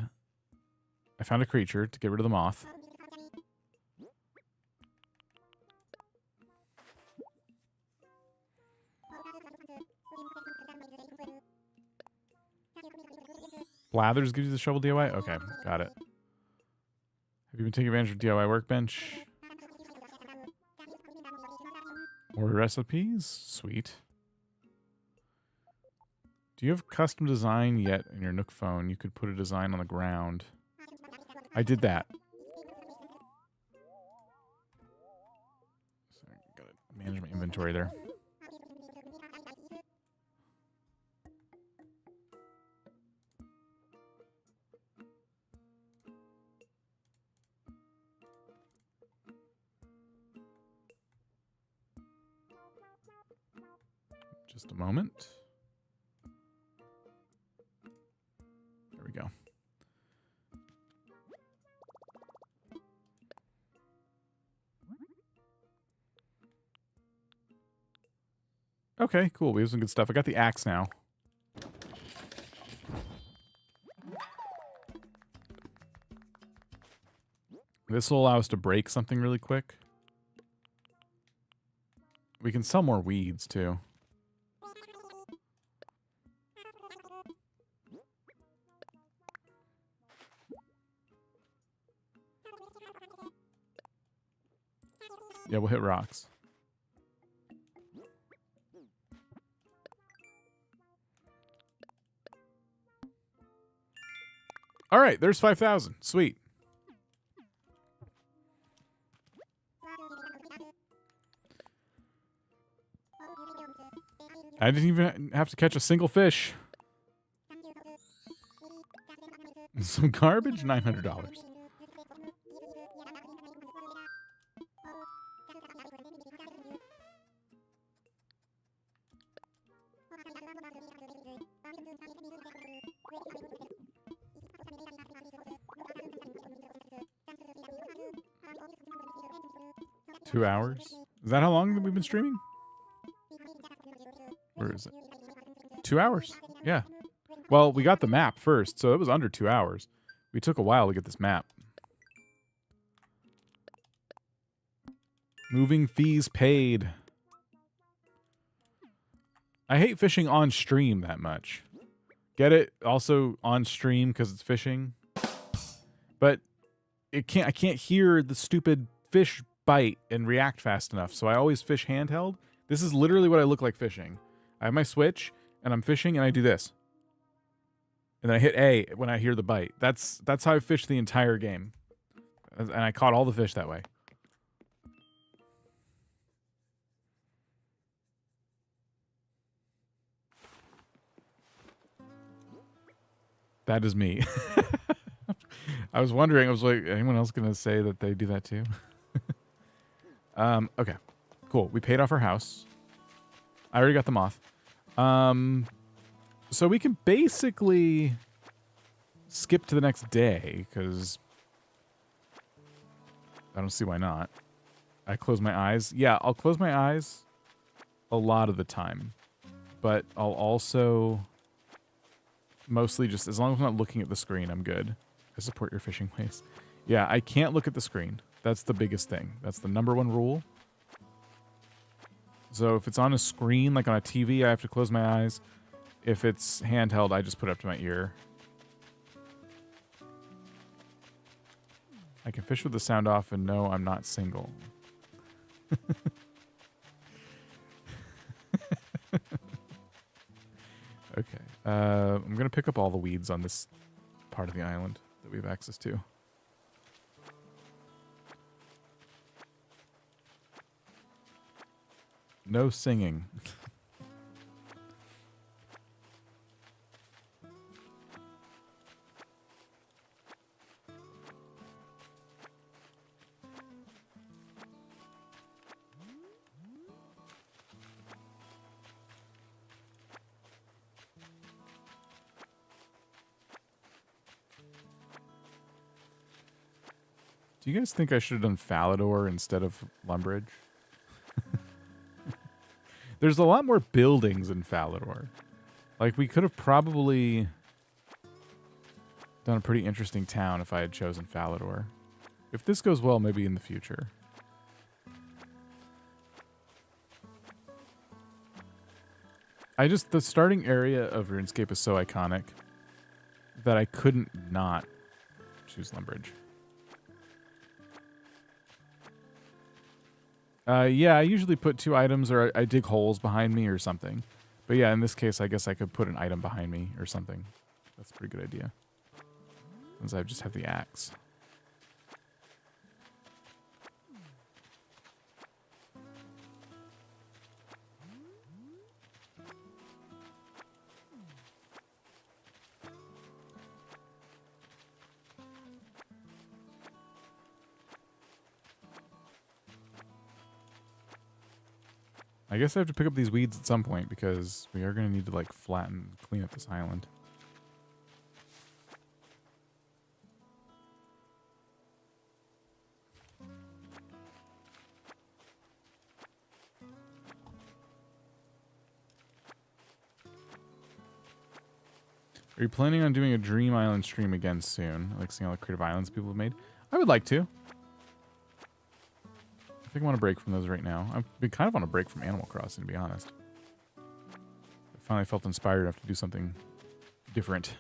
I found a creature to get rid of the moth. Blathers gives you the shovel DIY? Okay, got it. Have you been taking advantage of DIY Workbench? More recipes? Sweet. Do you have custom design yet in your Nook phone? You could put a design on the ground. I did that. Sorry, gotta manage my inventory there. Just a moment. There we go. Okay, cool. We have some good stuff. I got the axe now. This will allow us to break something really quick. We can sell more weeds, too. Yeah, we'll hit rocks. All right, there's 5,000. Sweet. I didn't even have to catch a single fish. Some garbage? $900. Two hours? Is that how long we've been streaming? Where is it? 2 hours. Yeah. Well, we got the map first, so it was under 2 hours. We took a while to get this map. Moving fees paid. I hate fishing on stream that much. Get it? Also on stream because it's fishing. But I can't hear the stupid fish bite and react fast enough, so I always fish handheld. This is literally what I look like fishing. I have my Switch, and I'm fishing, and I do this. And then I hit A when I hear the bite. That's how I fished the entire game. And I caught all the fish that way. That is me. I was wondering, I was like, anyone else going to say that they do that too? Okay, cool. We paid off our house. I already got the moth. So we can basically skip to the next day, because I don't see why not. I close my eyes. Yeah, I'll close my eyes a lot of the time. But I'll also mostly just, as long as I'm not looking at the screen, I'm good. I support your fishing ways. Yeah, I can't look at the screen. That's the biggest thing. That's the #1 rule. So if it's on a screen, like on a TV, I have to close my eyes. If it's handheld, I just put it up to my ear. I can fish with the sound off, and no, I'm not single. Okay. I'm going to pick up all the weeds on this part of the island that we have access to. No singing. Do you guys think I should have done Falador instead of Lumbridge? There's a lot more buildings in Falador. Like, we could have probably done a pretty interesting town if I had chosen Falador. If this goes well, maybe in the future. The starting area of RuneScape is so iconic that I couldn't not choose Lumbridge. Yeah, I usually put 2 items, or I dig holes behind me or something. But yeah, in this case, I guess I could put an item behind me or something. That's a pretty good idea. Since I just have the axe. I guess I have to pick up these weeds at some point because we are going to need to like flatten, clean up this island. Are you planning on doing a Dream Island stream again soon? Like seeing all the creative islands people have made? I would like to. I think I want to break from those right now. I've been kind of on a break from Animal Crossing, to be honest. I finally felt inspired enough to do something different.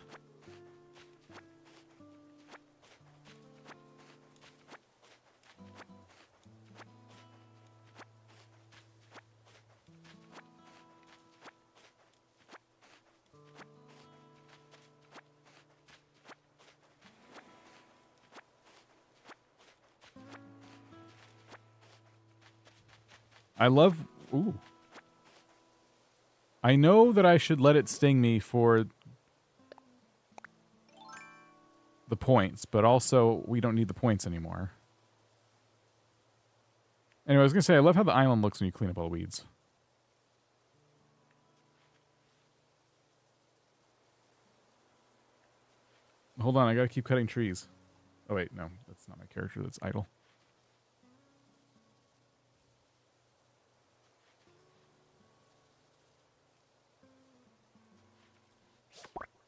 I love... Ooh. I know that I should let it sting me for the points, but also we don't need the points anymore. Anyway, I was going to say, I love how the island looks when you clean up all the weeds. Hold on, I got to keep cutting trees. Oh, wait, no, that's not my character, that's idle.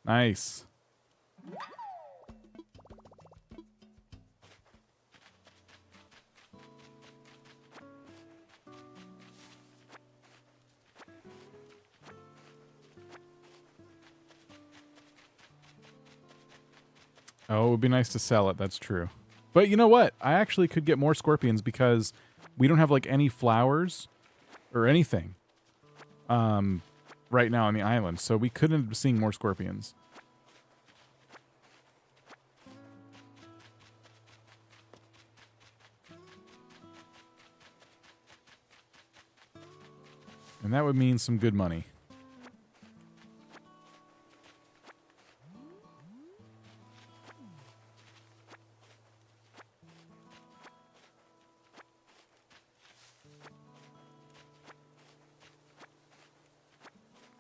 Nice. Oh, it would be nice to sell it. That's true. But you know what? I actually could get more scorpions because we don't have like any flowers or anything right now on the island. So we could end up seeing more scorpions. And that would mean some good money.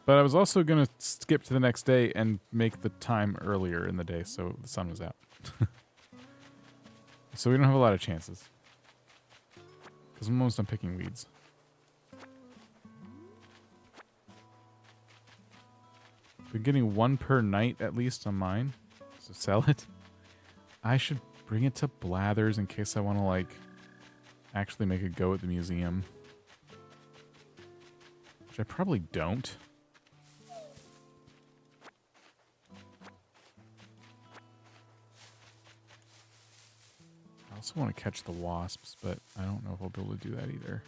But I was also going to skip to the next day and make the time earlier in the day so the sun was out. So we don't have a lot of chances. Because I'm almost done picking weeds. Been getting 1 per night at least on mine. So sell it. I should bring it to Blathers in case I want to like actually make a go at the museum. Which I probably don't. I also want to catch the wasps, but I don't know if I'll be able to do that either.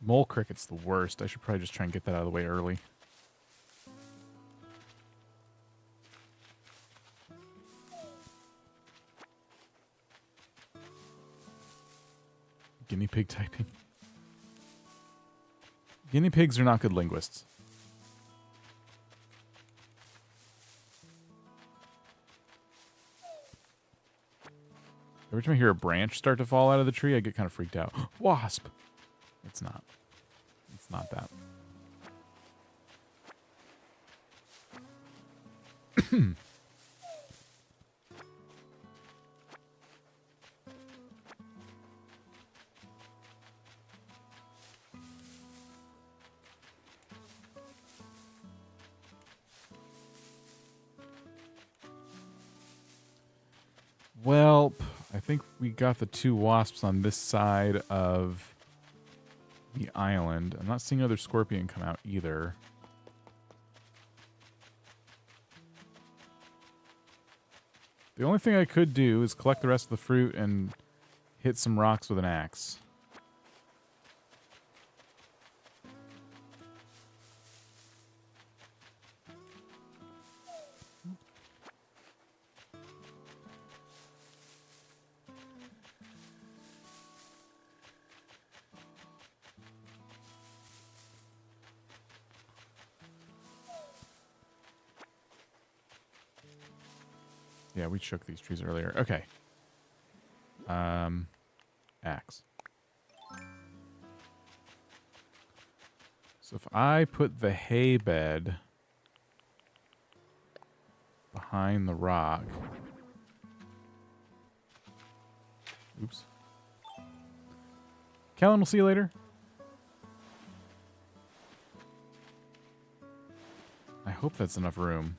Mole cricket's the worst. I should probably just try and get that out of the way early. Guinea pig typing. Guinea pigs are not good linguists. Every time I hear a branch start to fall out of the tree, I get kind of freaked out. Wasp! It's not. It's not that. Well, I think we got the 2 wasps on this side of the island. I'm not seeing another scorpion come out either. The only thing I could do is collect the rest of the fruit and hit some rocks with an axe. Yeah, we shook these trees earlier. Okay. Axe. So if I put the hay bed behind the rock. Oops. Kellen, we'll see you later. I hope that's enough room.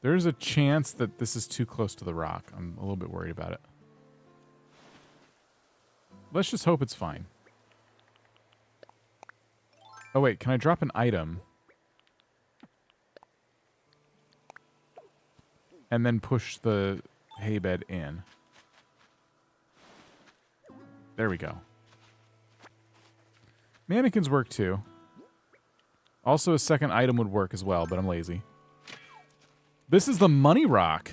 There's a chance that this is too close to the rock. I'm a little bit worried about it. Let's just hope it's fine. Oh, wait. Can I drop an item? And then push the hay bed in. There we go. Mannequins work too. Also, a second item would work as well, but I'm lazy. This is the money rock.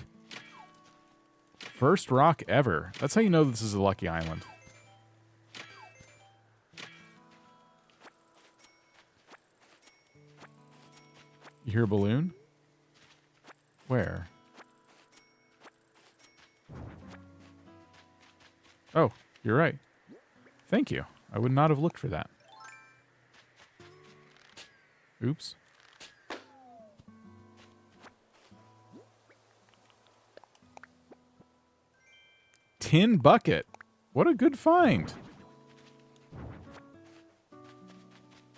First rock ever. That's how you know this is a lucky island. You hear a balloon? Where? Oh, you're right. Thank you. I would not have looked for that. Oops. Tin bucket. What a good find.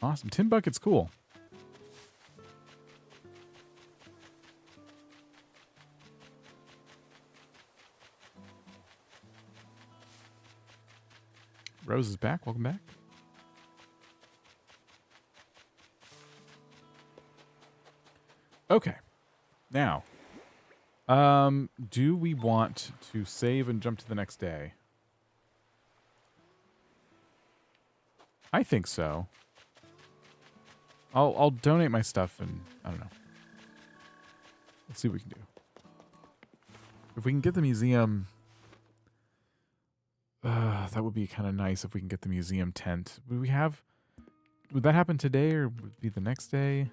Awesome. Tin bucket's cool. Rose is back. Welcome back. Okay. Now, do we want to save and jump to the next day? I think so. I'll donate my stuff and I don't know. Let's see what we can do. If we can get the museum, that would be kind of nice if we can get the museum tent. Would that happen today or would it be the next day?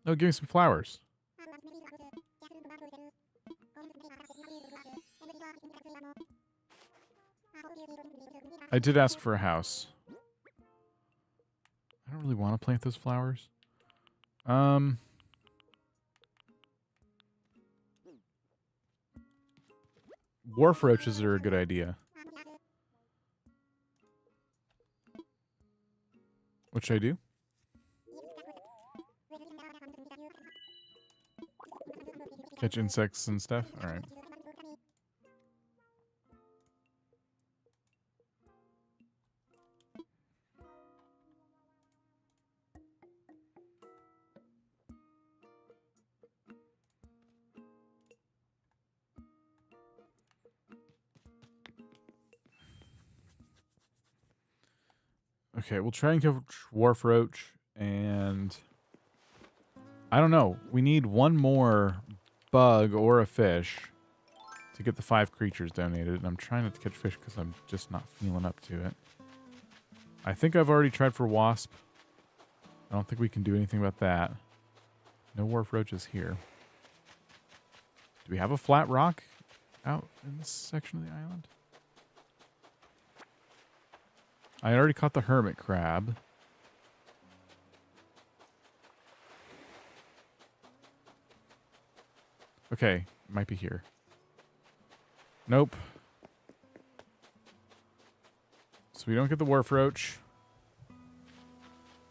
Oh, give me some flowers. I did ask for a house. I don't really want to plant those flowers. Wharf roaches are a good idea. What should I do? Catch insects and stuff? Alright. Okay, we'll try and catch Wharf Roach, and I don't know. We need one more bug or a fish to get the 5 creatures donated, and I'm trying not to catch fish because I'm just not feeling up to it. I think I've already tried for wasp. I don't think we can do anything about that. No Wharf Roaches here. Do we have a flat rock out in this section of the island? I already caught the hermit crab. Okay, might be here. Nope. So we don't get the wharf roach.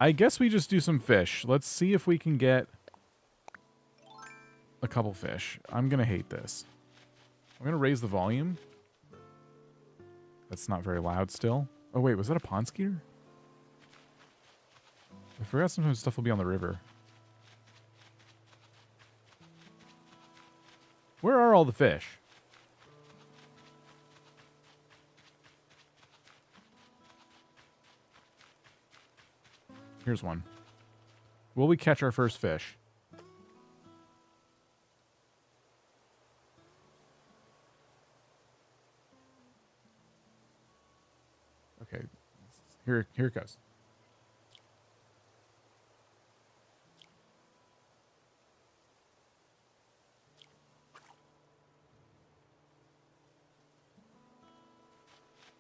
I guess we just do some fish. Let's see if we can get a couple fish. I'm going to hate this. I'm going to raise the volume. That's not very loud still. Oh, wait. Was that a pond skeeter? I forgot sometimes stuff will be on the river. Where are all the fish? Here's one. Will we catch our first fish? Okay. Here it goes.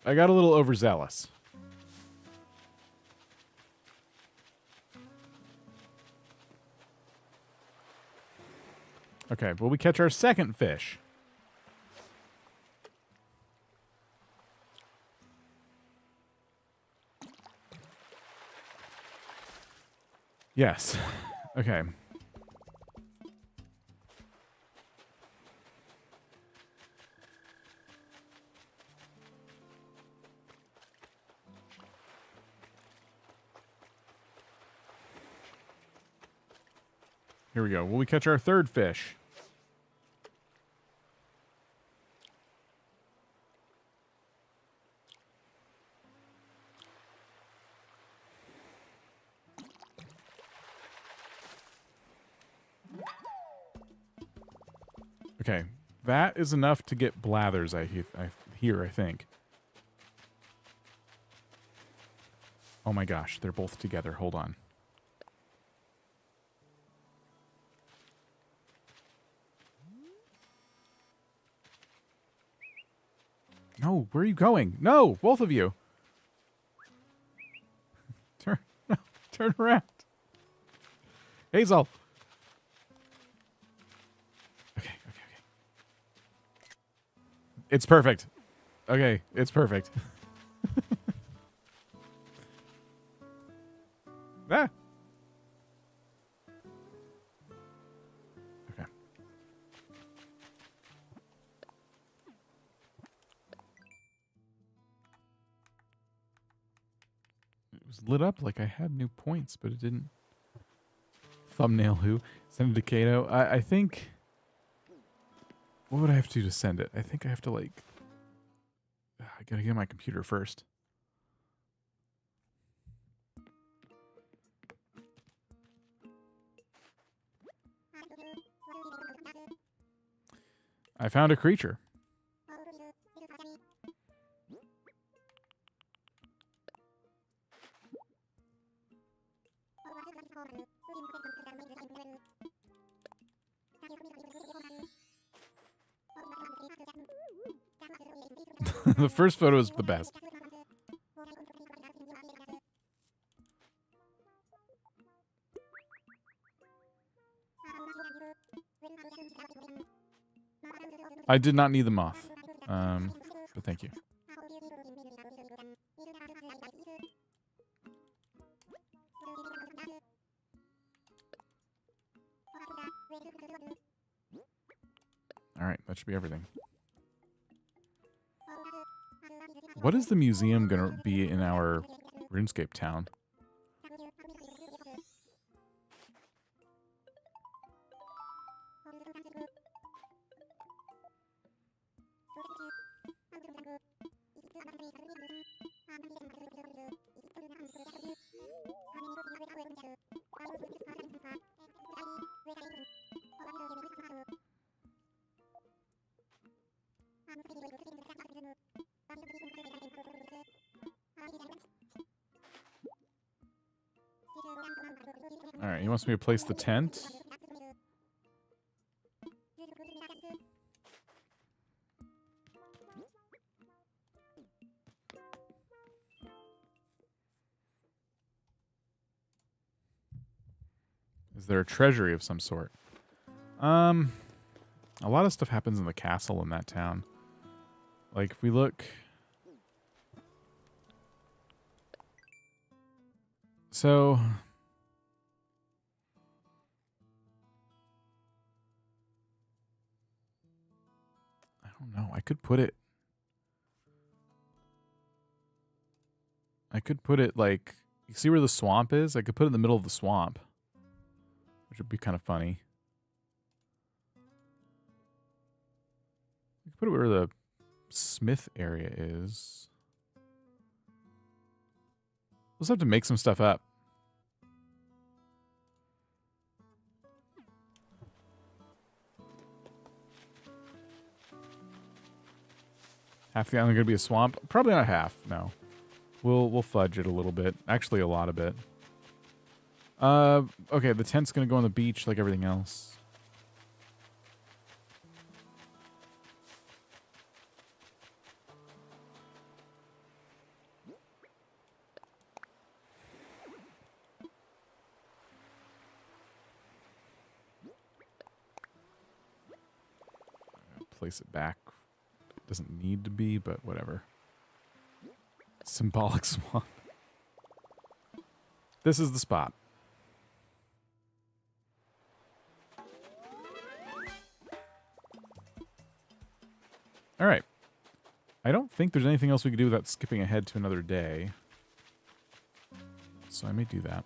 I got a little overzealous. Okay, will we catch our second fish? Yes. Okay. Here we go. Will we catch our third fish? Okay, that is enough to get blathers, I hear, I think. Oh my gosh, they're both together. Hold on. No, where are you going? No, both of you. Turn around. Hazel. Okay. It's perfect. Okay, it's perfect. Ah. Okay. It was lit up like I had new points, but it didn't. Thumbnail who? Send it to Kato. I think... What would I have to do to send it? I think I have to, like... I gotta get my computer first. I found a creature. The first photo is the best. I did not need the moth, but thank you. All right, that should be everything. What is the museum going to be in our RuneScape town? All right, he wants me to place the tent. Is there a treasury of some sort? A lot of stuff happens in the castle in that town. Like, if we look... So I don't know. I could put it like, you see where the swamp is? I could put it in the middle of the swamp, which would be kind of funny. We could put it where the smith area is. We'll just have to make some stuff up. Half the island gonna be a swamp? Probably not half, no. We'll fudge it a little bit. Actually, a lot of it. Okay, the tent's gonna go on the beach like everything else. Place it back. It doesn't need to be, but whatever. Symbolic swamp. This is the spot. All right. I don't think there's anything else we could do without skipping ahead to another day. So I may do that.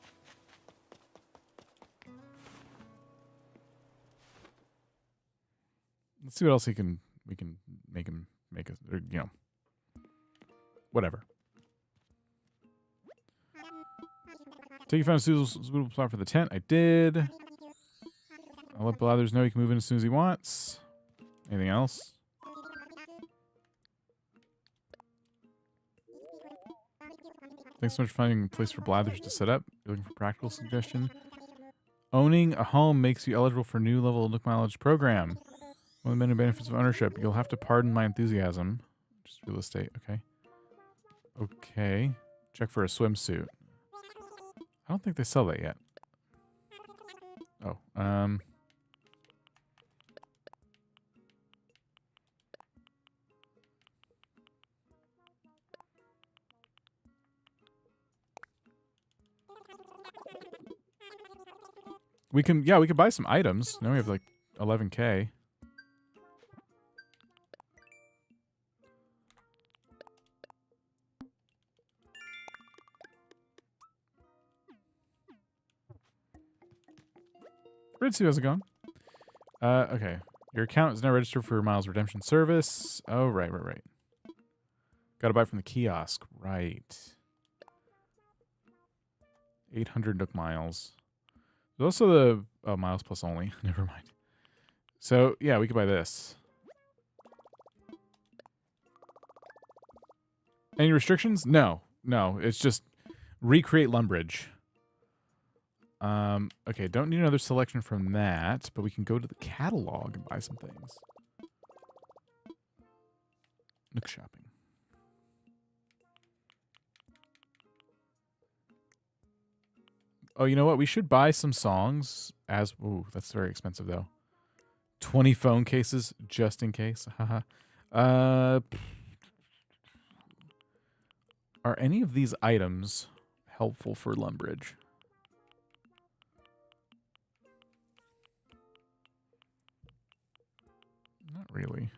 Let's see what else we can make us, or, you know, whatever. Take you found a suitable spot for the tent. I did. I'll let Blathers know he can move in as soon as he wants. Anything else? Thanks so much for finding a place for Blathers to set up. You're looking for a practical suggestion. Owning a home makes you eligible for a new level of Nook Mileage program. One of the many benefits of ownership. You'll have to pardon my enthusiasm. Just real estate, okay. Okay. Check for a swimsuit. I don't think they sell that yet. Oh, we can buy some items. Now we have like 11K. Ritsu, how's it going? Okay. Your account is now registered for Miles Redemption Service. Oh, right. Gotta buy from the kiosk. Right. 800 Nook Miles. There's also the... Oh, Miles Plus only. Never mind. So, yeah, we could buy this. Any restrictions? No. No, it's just recreate Lumbridge. Okay, don't need another selection from that, but we can go to the catalog and buy some things. Nook shopping. Oh, you know what? We should buy some songs as... Ooh, that's very expensive, though. 20 phone cases, just in case. Haha. Are any of these items helpful for Lumbridge? Not really.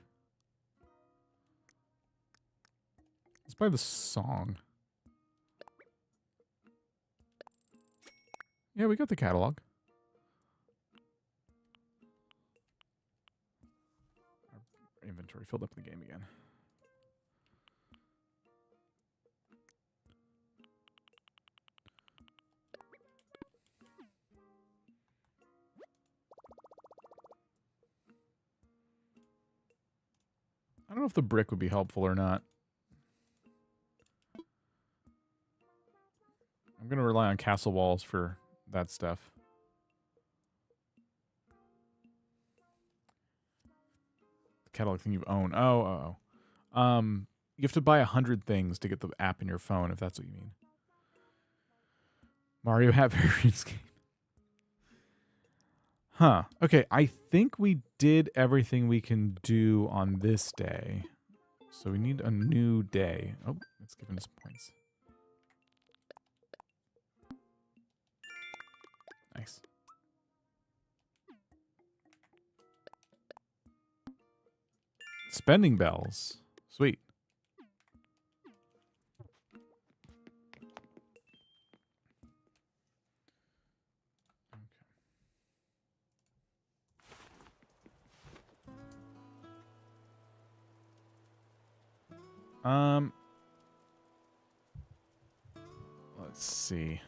Let's buy the song. Yeah, we got the catalog. Our inventory filled up the game again. I don't know if the brick would be helpful or not. I'm going to rely on castle walls for that stuff. The catalog thing you own. Oh. You have to buy 100 things to get the app in your phone, if that's what you mean. Mario hat RuneScape. Huh. Okay, I think we did everything we can do on this day. So we need a new day. Oh, it's giving us points. Spending bells. Sweet. Let's see.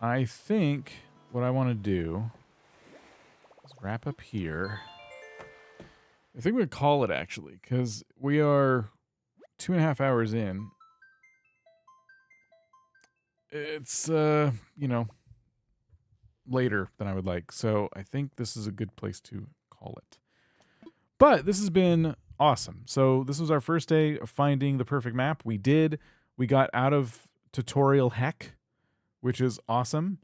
I think what I want to do is wrap up here. I think we'll call it actually, because we are 2.5 hours in. It's, you know, later than I would like. So I think this is a good place to call it. But this has been awesome. So this was our first day of finding the perfect map. We got out of tutorial heck, which is awesome.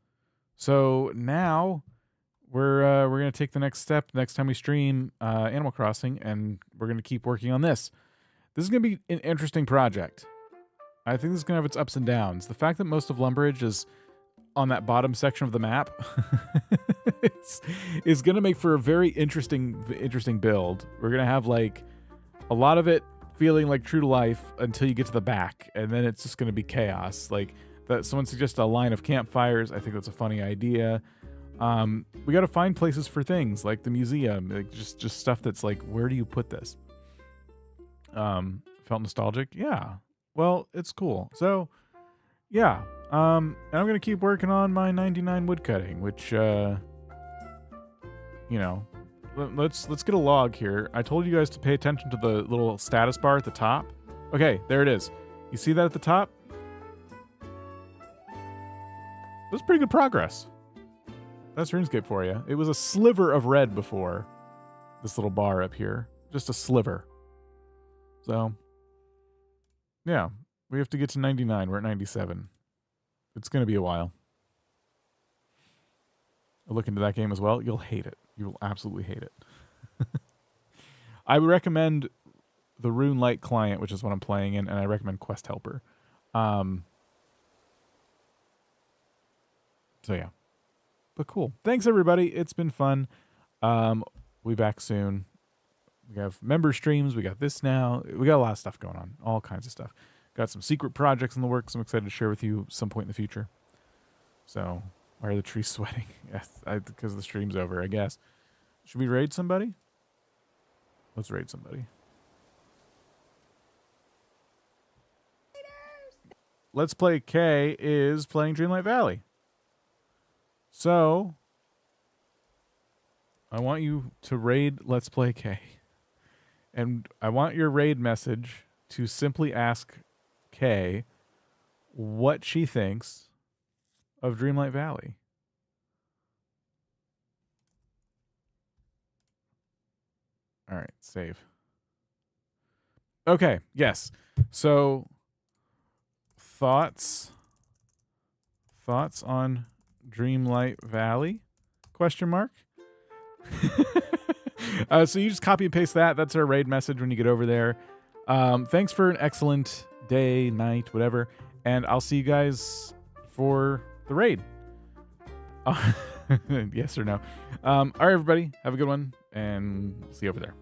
So now we're going to take the next step next time we stream Animal Crossing, and we're going to keep working on this. This is going to be an interesting project. I think this is going to have its ups and downs. The fact that most of Lumbridge is on that bottom section of the map is going to make for a very interesting build. We're going to have like a lot of it feeling like true to life until you get to the back, and then it's just going to be chaos. Like that, someone suggested a line of campfires. I think that's a funny idea. We got to find places for things like the museum, like just stuff that's like, where do you put this? Felt nostalgic? Yeah. Well, it's cool. So, yeah. And I'm gonna keep working on my 99 woodcutting, which, you know, let's get a log here. I told you guys to pay attention to the little status bar at the top. Okay, there it is. You see that at the top? That's pretty good progress. That's RuneScape for you. It was a sliver of red before. This little bar up here. Just a sliver. So, yeah. We have to get to 99. We're at 97. It's going to be a while. I'll look into that game as well. You'll hate it. You will absolutely hate it. I would recommend the Rune Light client, which is what I'm playing in, and I recommend Quest Helper. So, yeah. But cool. Thanks, everybody. It's been fun. We'll be back soon. We have member streams. We got this now. We got a lot of stuff going on. All kinds of stuff. Got some secret projects in the works I'm excited to share with you some point in the future. So, why are the trees sweating? Yes, because the stream's over, I guess. Should we raid somebody? Let's raid somebody. Let's Play K is playing Dreamlight Valley. So, I want you to raid Let's Play K. And I want your raid message to simply ask Kay what she thinks of Dreamlight Valley. All right, save. Okay, yes. So thoughts on Dreamlight Valley? Question mark. So you just copy and paste that. That's our raid message when you get over there. Thanks for an excellent day, night, whatever. And I'll see you guys for the raid. Yes or no? All right, everybody. Have a good one. And see you over there.